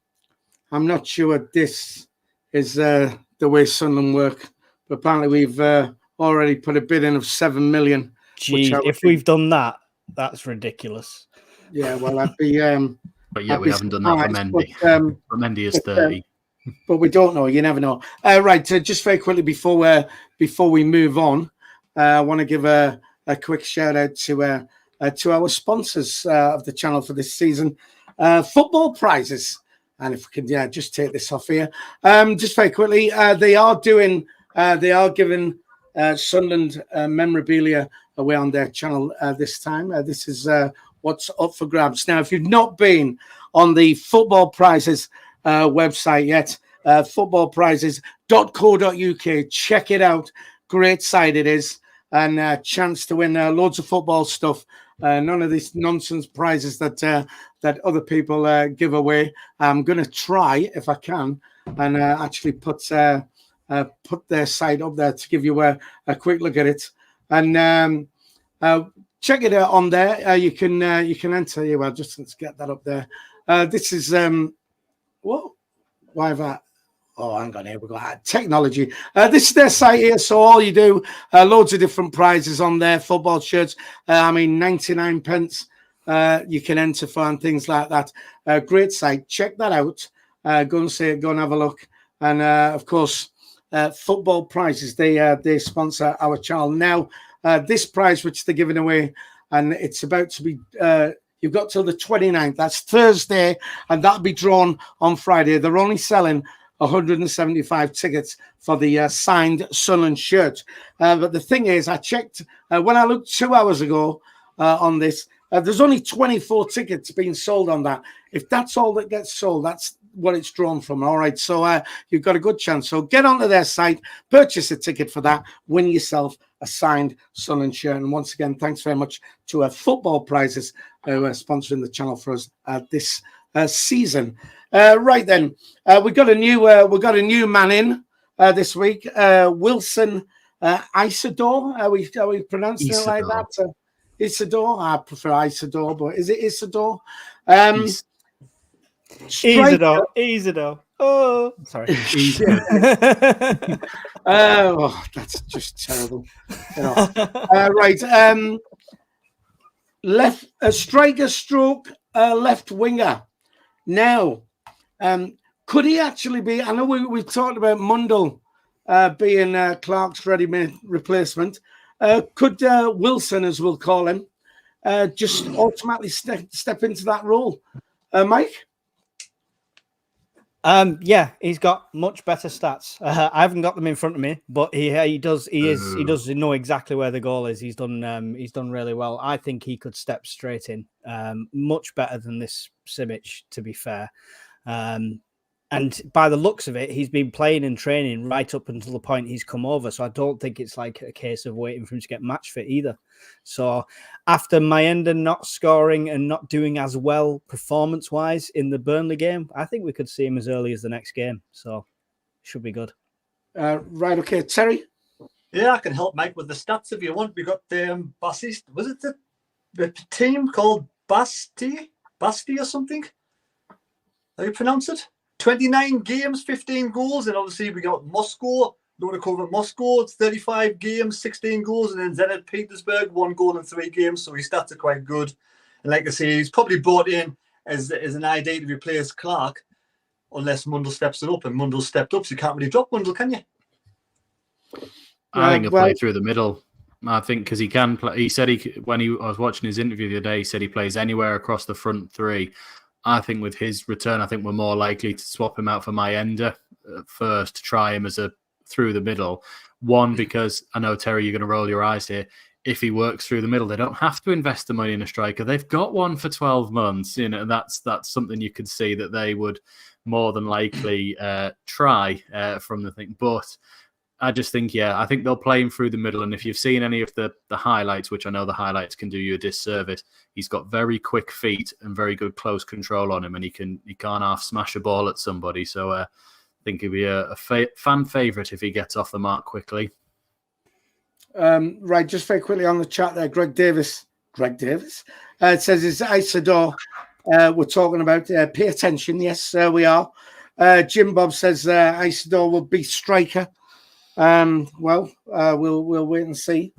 not sure this is the way Sunderland work. But apparently we've already put a bid in of 7 million. Gee, if we've done that, that's ridiculous. Yeah, well, I'd be... but yeah, we haven't done that for Mendy. But Mendy is 30. But we don't know. You never know. Right, just very quickly before we move on, I want to give a quick shout-out to our sponsors of the channel for this season. Football prizes. And if we can just take this off here. Just very quickly, they are giving Sunderland memorabilia away on their channel this time. This is what's up for grabs. Now, if you've not been on the Football Prizes website yet, footballprizes.co.uk, check it out. Great site it is. And chance to win loads of football stuff. None of these nonsense prizes that other people give away. I'm going to try, if I can, and actually put their site up there to give you a quick look at it, and check it out on there. You can enter. Just let's get that up there. This is what? Why that? Oh, hang on here. We've got technology. This is their site here. So all you do, loads of different prizes on there, football shirts. 99 pence you can enter for and things like that. Great site. Check that out. Go and have a look. And of course, football prizes. They sponsor our channel. Now, this prize, which they're giving away, and it's about to be... you've got till the 29th. That's Thursday, and that'll be drawn on Friday. They're only selling 175 tickets for the signed Sunderland shirt. But the thing is, I checked when I looked 2 hours ago on this. There's only 24 tickets being sold on that. If that's all that gets sold, that's what it's drawn from. All right, so you've got a good chance. So get onto their site, purchase a ticket for that, win yourself a signed Sunderland shirt. And once again, thanks very much to Football Prizes who are sponsoring the channel for us this season. Right then, we got a new man in this week. Wilson Isidor. Are we pronouncing it like that? Isidor. I prefer Isidor, but is it Isidor? Isidor. Oh, sorry. Oh, that's just terrible. You know. Right. Left striker stroke left winger. Now, could he actually be? I know we've talked about Mundle being Clark's ready-made replacement. Could Wilson, as we'll call him, just automatically step into that role? Mike? Yeah, he's got much better stats. I haven't got them in front of me, but he does know exactly where the goal is. He's done really well. I think he could step straight in, much better than this Simic, to be fair. And by the looks of it, he's been playing and training right up until the point he's come over. So I don't think it's like a case of waiting for him to get match fit either. So after Mayenda not scoring and not doing as well performance-wise in the Burnley game, I think we could see him as early as the next game. So should be good. Right, okay. Terry? Yeah, I can help Mike with the stats if you want. We got Bassi. Was it the team called Basti or something? How do you pronounce it? 29 games, 15 goals, and obviously we got Moscow. Don't want to cover Moscow. It's 35 games, 16 goals, and then Zenit Petersburg, 1 goal in 3 games. So his stats are quite good. And like I say, he's probably brought in as an idea to replace Clark, unless Mundle steps it up. And Mundle stepped up, so you can't really drop Mundle, can you? I think he'll play through the middle. I think because he can play. He said I was watching his interview the other day, he said he plays anywhere across the front three. I think with his return, I think we're more likely to swap him out for Mayenda first to try him as a through the middle. One, because I know, Terry, you're going to roll your eyes here. If he works through the middle, they don't have to invest the money in a striker. They've got one for 12 months. You know, that's something you could see that they would more than likely try from the thing. But I just think, I think they'll play him through the middle. And if you've seen any of the highlights, which I know the highlights can do you a disservice, he's got very quick feet and very good close control on him, and he can't half smash a ball at somebody. So I think he'll be a fan favourite if he gets off the mark quickly. Right, just very quickly on the chat there, Greg Davis. It says it's Isidor we're talking about. Pay attention. Yes, we are. Jim Bob says Isidor will be striker. We'll wait and see.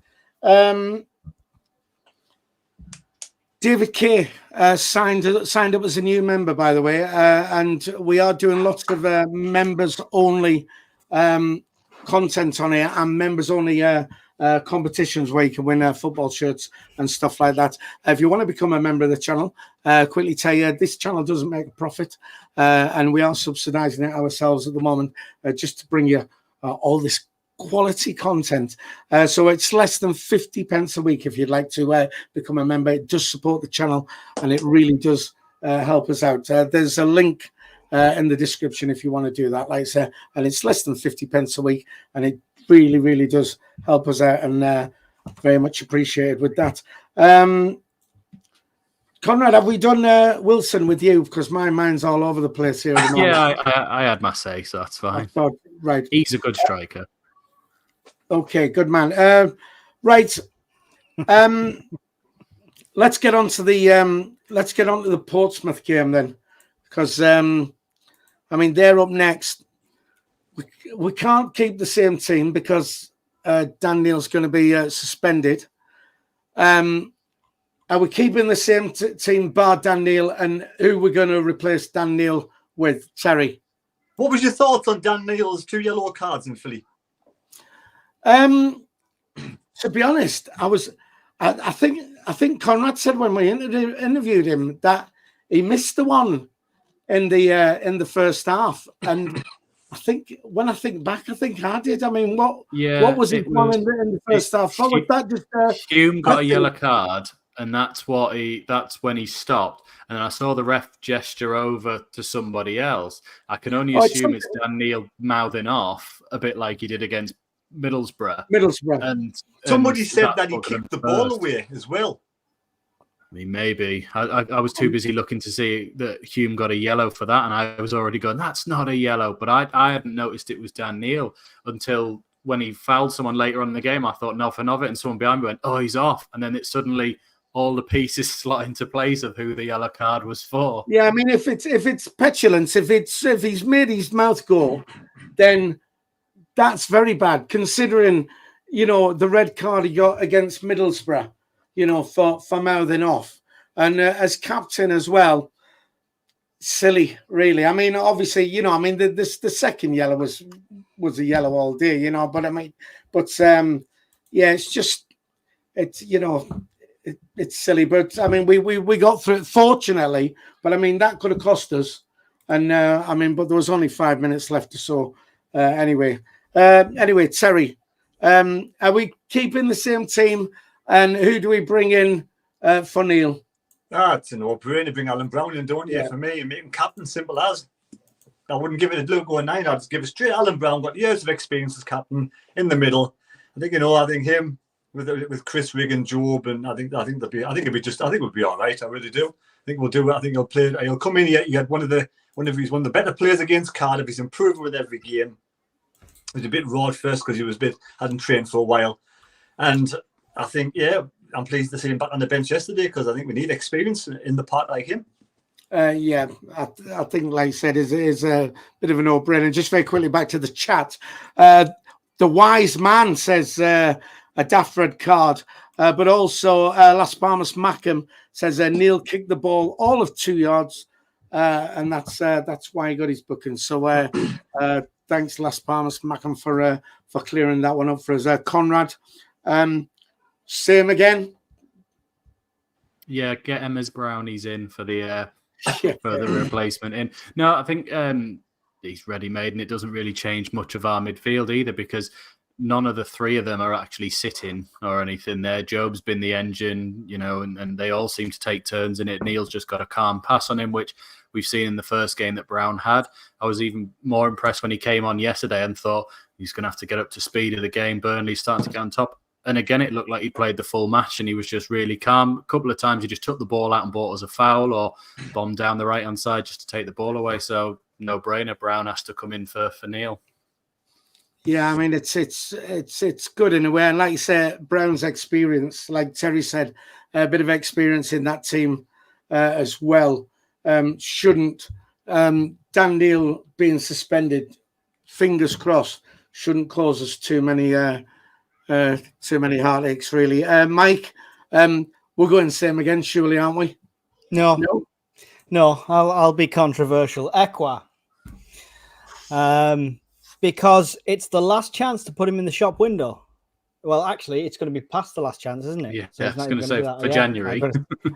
David Kay signed up as a new member, by the way, and we are doing lots of members only content on here and members only competitions where you can win football shirts and stuff like that. If you want to become a member of the channel, quickly tell you this channel doesn't make a profit, and we are subsidizing it ourselves at the moment, just to bring you all this quality content. So it's less than 50 pence a week if you'd like to become a member. It does support the channel and it really does help us out. There's a link in the description if you want to do that, like I said, and it's less than 50 pence a week, and it really does help us out, and very much appreciated with that. Conrad, have we done Wilson with you? Because my mind's all over the place here at the moment. Yeah, I had my say, so that's fine. Right. He's a good striker. Okay, good man. Right. Let's get on to the Portsmouth game then, because I mean they're up next. we can't keep the same team because Dan Neil's going to be suspended. Are we keeping the same team bar Dan Neil, and who we're going to replace Dan Neil with? Terry, what was your thoughts on Dan Neil's 2 yellow cards in Philly? To be honest, I think Conrad said when we interviewed him that he missed the one in the first half, and when I think back, I think I did. I mean, what was it in the first half? What was that? Just Hume got a yellow card, and that's when he stopped. And I saw the ref gesture over to somebody else. I can only assume it's Dan Neil mouthing off, a bit like he did against Middlesbrough. And somebody said that he kicked the ball away as well. I mean, maybe. I was too busy looking to see that Hume got a yellow for that, and I was already going, that's not a yellow. But I hadn't noticed it was Dan Neil until when he fouled someone later on in the game. I thought nothing of it, and someone behind me went, oh, he's off. And then it suddenly, all the pieces slot into place of who the yellow card was for. Yeah, I mean, if it's petulance, if he's made his mouth go, then that's very bad, considering, the red card he got against Middlesbrough, for mouthing off. And as captain as well, silly, really. I mean, obviously, the second yellow was a yellow all day, but I mean, it's silly. But I mean, we got through it, fortunately, but I mean, that could have cost us. And but there was only 5 minutes left or so. Anyway, Terry, are we keeping the same team? And who do we bring in for Neil? It's a no-brainer. Bring Alan Brown in, don't you? Yeah. For me, and make him captain, simple as. I wouldn't give it a logo of 9. I'd just give it straight Alan Brown. Got years of experience as captain in the middle. I think him with Chris Rigg and Job, and I think it'd be all right. I really do. I think we'll do it. I think he'll play. He'll come in here. He had one of the better players against Cardiff. He's improving with every game. He was a bit raw at first because he hadn't trained for a while, and I think I'm pleased to see him back on the bench yesterday because I think we need experience in the part like him. I think, like I said, is a bit of a no-brainer. Just very quickly back to the chat. The wise man says a daft red card, but also Las Palmas Mackham says Neil kicked the ball all of 2 yards, and that's why he got his booking. So thanks, Las Palmas Mackham, for clearing that one up for us. Conrad, same again. Yeah, get Emma's Brownies in for the replacement in. No, I think he's ready-made, and it doesn't really change much of our midfield either because none of the three of them are actually sitting or anything there. Job's been the engine, and they all seem to take turns in it. Neil's just got a calm pass on him, which we've seen in the first game that Brown had. I was even more impressed when he came on yesterday and thought he's going to have to get up to speed of the game. Burnley's starting to get on top. And again, it looked like he played the full match and he was just really calm. A couple of times he just took the ball out and bought us a foul or bombed down the right-hand side just to take the ball away. So no-brainer, Brown has to come in for Neil. Yeah, I mean, it's good in a way. And like you said, Brown's experience, like Terry said, a bit of experience in that team as well. Shouldn't Dan Neil being suspended, fingers crossed, shouldn't cause us too many heartaches, really. Mike, we're going same again, surely, aren't we? No. I'll be controversial. Ekwah, because it's the last chance to put him in the shop window. Well, actually, it's going to be past the last chance, isn't it? Yeah, so I was going to say for January.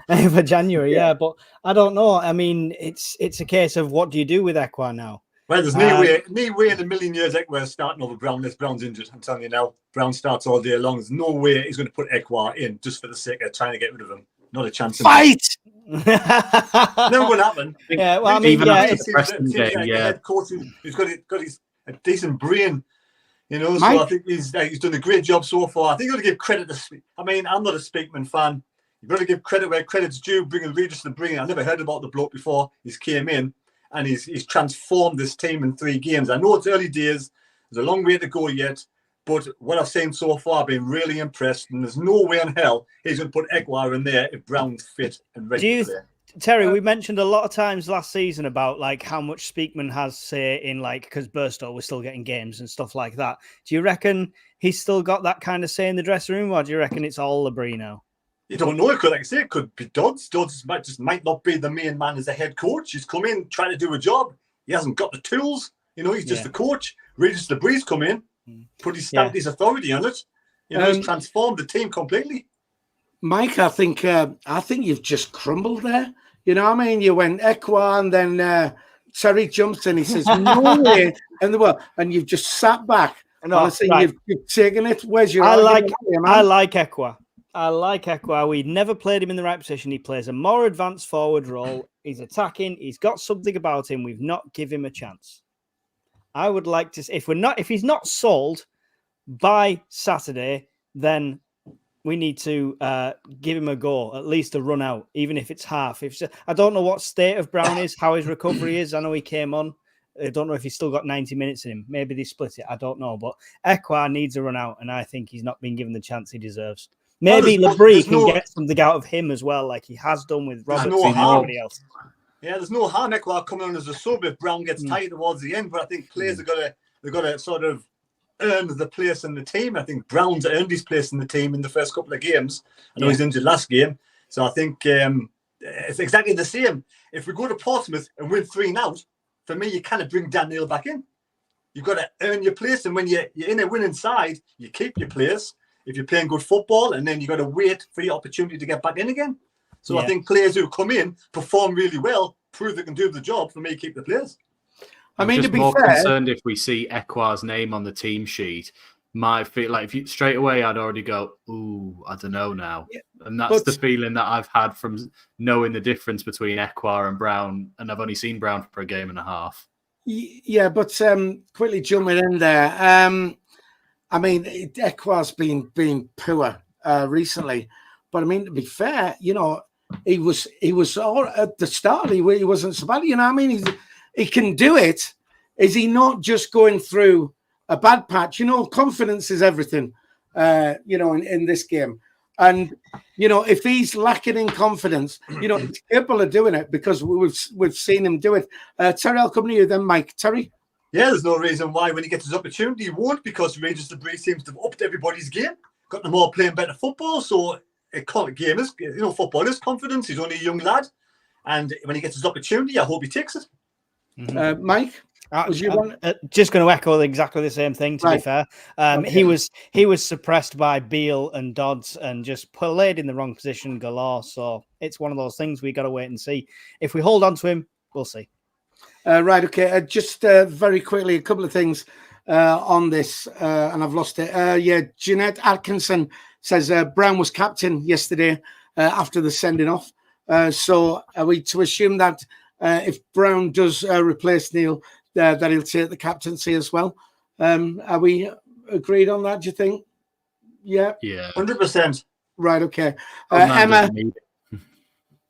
For January, yeah. But I don't know. I mean, it's a case of what do you do with Ekwah now? Well, there's no way in a million years Ekwah's starting over Brown unless Brown's injured. I'm telling you now, Brown starts all day long. There's no way he's going to put Ekwah in just for the sake of trying to get rid of him. Not a chance. Fight! Never will happen. Yeah, well, I mean, even after the Preston game, head coach who's got his a decent brain, So I think he's done a great job so far. I think you've got to give credit to. I mean, I'm not a Speakman fan. You've got to give credit where credit's due. Bringing Regis to bring. I never heard about the bloke before. He's came in. And he's transformed this team in 3 games. I know it's early days. There's a long way to go yet. But what I've seen so far, I've been really impressed. And there's no way in hell he's going to put Ekwah in there if Brown's fit and ready to play. Terry, we mentioned a lot of times last season about like how much Speakman has say in like because Burstow was still getting games and stuff like that. Do you reckon he's still got that kind of say in the dressing room, or do you reckon it's all Labrie now? You don't know. It could, like I say, it could be Dodds. Dodds might not be the main man as a head coach. He's come in trying to do a job. He hasn't got the tools. You know, he's just a coach. Regis Labrie's come in, put his stamp, his authority on it. You know, he's transformed the team completely. Mike, I think you've just crumbled there. You know what I mean? You went Ekwah and then Terry jumps in. He says, no way in the world. And you've just sat back. No, Honestly, you've taken it. Where's your I like Ekwah. I like Ekwah. We never played him in the right position. He plays a more advanced forward role. He's attacking. He's got something about him. We've not given him a chance. I would like to, if he's not sold by Saturday, then we need to give him a go, at least a run out, even if it's half. I don't know what state of Brown is, how his recovery is. I know he came on. I don't know if he's still got 90 minutes in him. Maybe they split it. I don't know. But Ekwah needs a run out, and I think he's not been given the chance he deserves. Maybe Labrie can get something out of him as well, like he has done with Roberts and everybody else. Yeah, there's no harm Ekwah coming on as a sub if Brown gets tight towards the end. But I think players have got to sort of earn the place in the team. I think Brown's earned his place in the team in the first couple of games. I know he's injured last game, so I think it's exactly the same. If we go to Portsmouth and win 3-0, for me, you kind of bring Dan Neil back in. You've got to earn your place, and when you're in a winning side, you keep your place. If you're playing good football, and then you've got to wait for your opportunity to get back in again. So I think players who come in, perform really well, prove they can do the job, for me, keep the players. I'm just more concerned if we see Ekwah's name on the team sheet. Might feel like straight away I'd already go, ooh, I don't know now. Yeah. And that's the feeling that I've had from knowing the difference between Ekwah and Brown, and I've only seen Brown for a game and a half. Yeah, but quickly jumping in there. I mean, Ekwah's been poor recently, but I mean, to be fair, you know, he was all at the start. He wasn't so bad. You know what I mean? He can do it. Is he not just going through a bad patch? You know, confidence is everything, you know, in this game. And, you know, if he's lacking in confidence, you know, he's capable of doing it because we've seen him do it. Terry, I'll come to you then, Mike. Terry? Yeah, there's no reason why when he gets his opportunity, he won't, because Regis Labrie seems to have upped everybody's game, got them all playing better football. So game is, you know, football is confidence. He's only a young lad. And when he gets his opportunity, I hope he takes it. Mike? Was you just going to echo exactly the same thing, to be fair. He was suppressed by Beale and Dodds and just played in the wrong position galore. So it's one of those things we got to wait and see. If we hold on to him, we'll see. Right, okay. Just very quickly, a couple of things on this, and I've lost it. Jeanette Atkinson says Brown was captain yesterday after the sending off. So are we to assume that if Brown does replace Neil, that he'll take the captaincy as well? Are we agreed on that, do you think? Yeah. 100%. Right, okay. Emma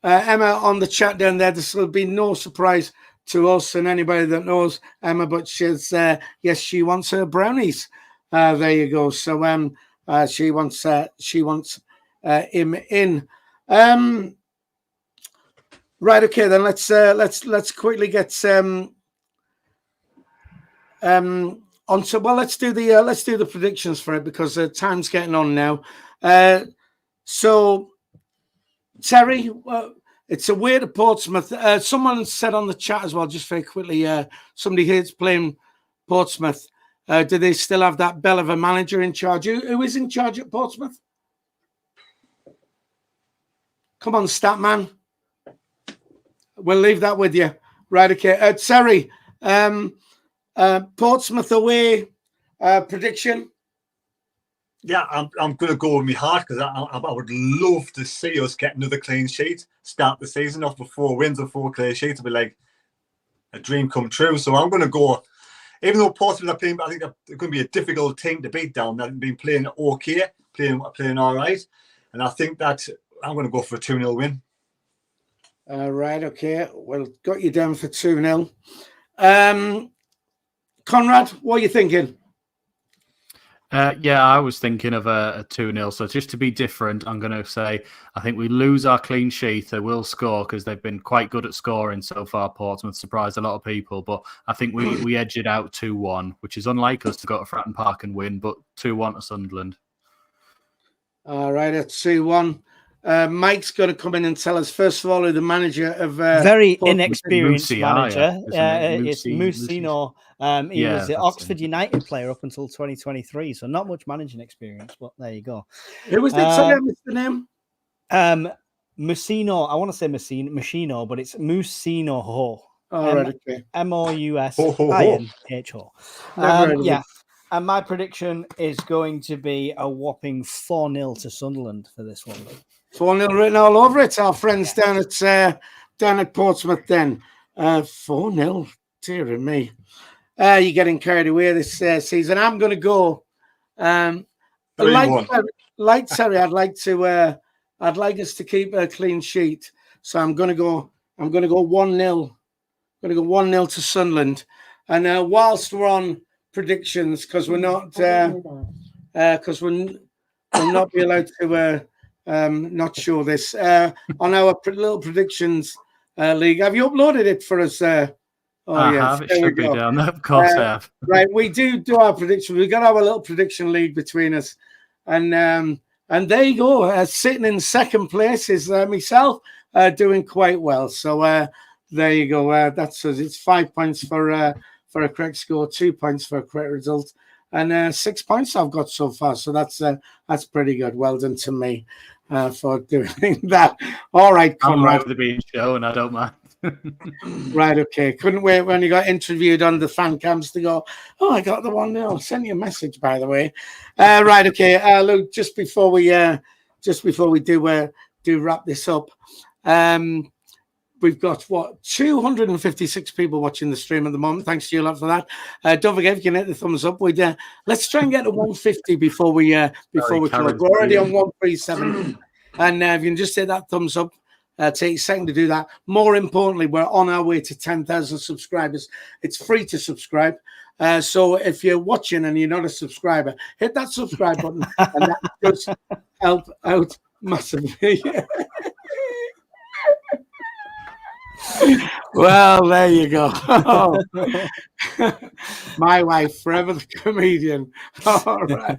on the chat down there, this will be no surprise to us and anybody that knows Emma, but she's yes, she wants her brownies. There you go. So she wants him in. Right, okay, then let's quickly get onto, well, let's do the predictions for it, because time's getting on now. So Terry, it's away to Portsmouth. Someone said on the chat as well, just very quickly, somebody hates playing Portsmouth. Do they still have that bell of a manager in charge? Who is in charge at Portsmouth? Come on, stat man. We'll leave that with you. Right, okay. Terry, Portsmouth away prediction? Yeah, I'm going to go with my heart, because I would love to see us get another clean sheet, start the season off with 4 wins and 4 clean sheets. It'd be like a dream come true. So I'm going to go, even though Portsmouth are playing, I think they're going to be a difficult team to beat down. They've been playing okay, playing all right. And I think that I'm going to go for a 2-0 win. Right, okay. Well, got you down for 2-0. Conrad, what are you thinking? Yeah, I was thinking of a 2-0. So just to be different, I'm going to say I think we lose our clean sheet. They will score because they've been quite good at scoring so far. Portsmouth surprised a lot of people, but I think we edge it out 2-1, which is unlike us to go to Fratton Park and win, but 2-1 to Sunderland. All right, that's 2-1. Mike's going to come in and tell us, first of all, who the manager of... very inexperienced manager. It's Musino. He was the that's Oxford United player up until 2023, so not much managing experience, but there you go. Who was it? Sorry, I missed the name. Musino. I want to say Machino, but it's Musino Ho. All right, okay. Mousino. Yeah. And my prediction is going to be a whopping 4-0 to Sunderland for this one. 4-0 written all over it. Our friends down at Portsmouth then. 4-0. Dear me. You're getting carried away this season. I'm going to go. Like Terry, I'd like us to keep a clean sheet. So I'm going to go 1-0. I'm going to go 1-0 to Sunderland. And whilst we're on predictions, because we're not we'll not be allowed to not show this on our little predictions league. Have you uploaded it for us? I have. It should be down there. Of course I have. Right, we do our predictions. We've got our little prediction league between us, and there you go. Sitting in second place is myself, doing quite well. So there you go. That's us. It's 5 points for a correct score, 2 points for a correct result, and 6 points I've got so far. So that's pretty good. Well done to me for doing that. All right, Conrad. I'm being shown. I don't mind. Right, okay. Couldn't wait when you got interviewed on the fan cams to go, oh, I got the 1-0. Send you a message, by the way. Right, okay. Luke, just before we do wrap this up, we've got 256 people watching the stream at the moment. Thanks to you a lot for that. Don't forget, if you can hit the thumbs up. Let's try and get to 150 before we close. We're already on 137, and if you can just hit that thumbs up, take a second to do that. More importantly, we're on our way to 10,000 subscribers. It's free to subscribe. So if you're watching and you're not a subscriber, hit that subscribe button, and that does help out massively. Well, there you go. My wife, forever the comedian. All right.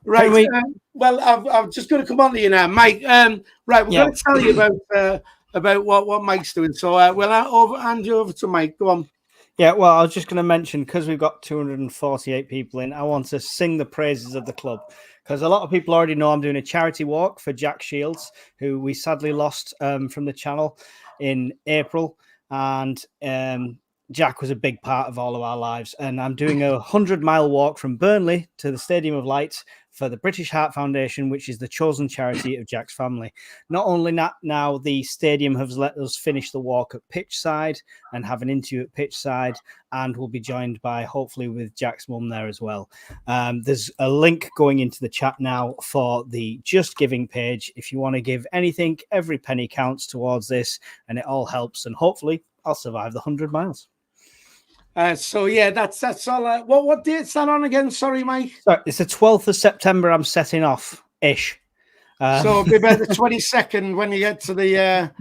Right. Well, I'm just going to come on to you now, Mike. Right, we're going to tell you about what Mike's doing. So we'll hand you over to Mike. Go on. Yeah, well, I was just going to mention, because we've got 248 people in, I want to sing the praises of the club, because a lot of people already know I'm doing a charity walk for Jack Shields, who we sadly lost from the channel in April. And Jack was a big part of all of our lives. And I'm doing a 100-mile walk from Burnley to the Stadium of Light for the British Heart Foundation, which is the chosen charity of Jack's family. Not only that, now the stadium has let us finish the walk at pitch side and have an interview at pitch side, and we'll be joined by, hopefully, with Jack's mum there as well. There's a link going into the chat now for the Just Giving page. If you want to give anything, every penny counts towards this, and it all helps. And hopefully I'll survive the 100 miles. So yeah, that's all. What date's that on again? Sorry, Mike. So it's the 12th of September. I'm setting off ish. So it'll be about the 22nd when you get to the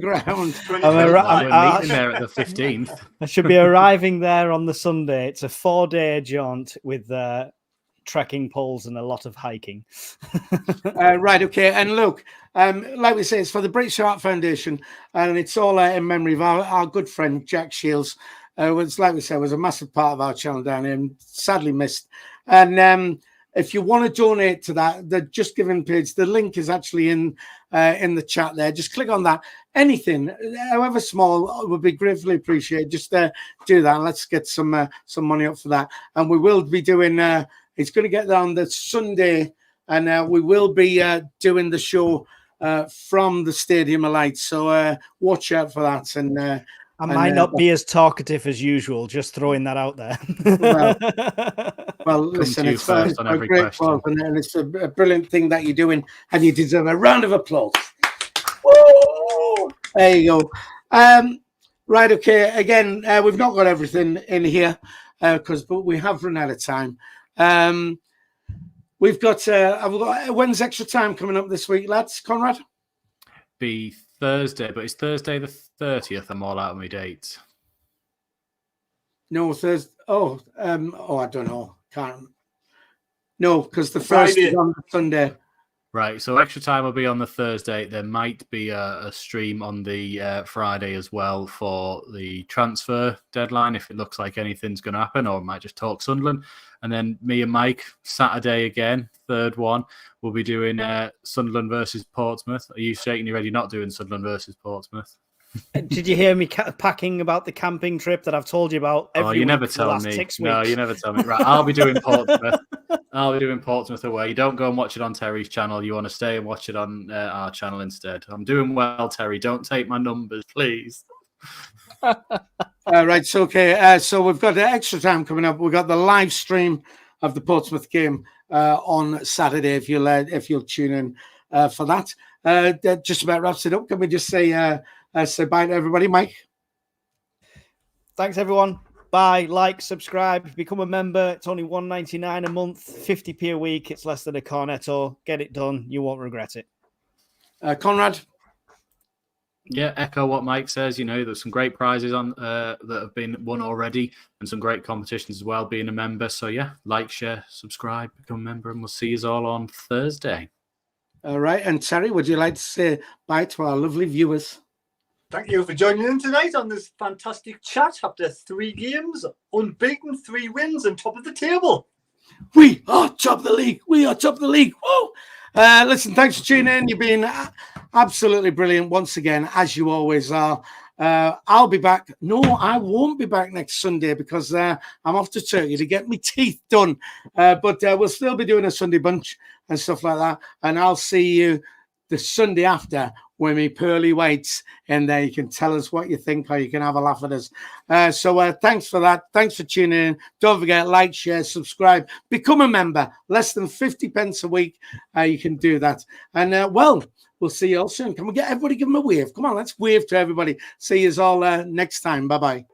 ground. I'm meeting there at the 15th. I should be arriving there on the Sunday. It's a 4-day jaunt with trekking poles and a lot of hiking. Right, okay. And look, like we say, it's for the British Heart Foundation, and it's all in memory of our good friend Jack Shields. Was, like we said, was a massive part of our channel down here and sadly missed. And if you want to donate to that, the Just Giving page, the link is actually in the chat there. Just click on that. Anything, however small, would be gratefully appreciated. Just do that. And let's get some money up for that. And we will be doing. It's going to get there on the Sunday, and we will be doing the show from the Stadium of Light. So watch out for that. And I might not be as talkative as usual, just throwing that out there. well listen, it's a great cause, and it's a brilliant thing that you're doing, and you deserve a round of applause. Woo! There you go. Right, okay. Again, we've not got everything in here. but we have run out of time. We've got when's extra time coming up this week, lads? Conrad? Be Thursday, but it's Thursday the 30th. I'm all out of my dates. No, Thursday. I don't know. Can't. No, because the first is on Sunday. Right, so extra time will be on the Thursday. There might be a stream on the Friday as well for the transfer deadline if it looks like anything's going to happen, or I might just talk Sunderland. And then me and Mike, Saturday again, third one, we'll be doing Sunderland versus Portsmouth. Are you shaking your head you're not doing Sunderland versus Portsmouth? Did you hear me packing about the camping trip that I've told you about? You never tell me. 6 weeks? No, you never tell me. Right, I'll be doing Portsmouth. I'll be doing Portsmouth away. You don't go and watch it on Terry's channel. You want to stay and watch it on our channel instead. I'm doing well, Terry. Don't take my numbers, please. Right, so okay. So we've got extra time coming up. We've got the live stream of the Portsmouth game on Saturday. If you'll tune in for that, that just about wraps it up. Can we just say bye to everybody, Mike? Thanks, everyone. Bye, like, subscribe, become a member. It's only $1.99 a month, 50p a week. It's less than a cornetto. Get it done. You won't regret it. Conrad? Yeah, echo what Mike says. There's some great prizes on that have been won already and some great competitions as well, being a member. So, yeah, like, share, subscribe, become a member, and we'll see you all on Thursday. All right. And Terry, would you like to say bye to our lovely viewers? Thank you for joining in tonight on this fantastic chat after 3 games, unbeaten, 3 wins, and top of the table. We are top of the league. We are top of the league. Whoa! Listen, thanks for tuning in. You've been absolutely brilliant once again, as you always are. I'll be back. No, I won't be back next Sunday because I'm off to Turkey to get my teeth done. But we'll still be doing a Sunday bunch and stuff like that. And I'll see you the Sunday after with me pearly whites, and there you can tell us what you think, or you can have a laugh at us. So thanks for that. Thanks for tuning in. Don't forget, like, share, subscribe, become a member. Less than 50 pence a week. You can do that. And we'll see you all soon. Can we get everybody give them a wave? Come on, let's wave to everybody. See you all next time. Bye-bye.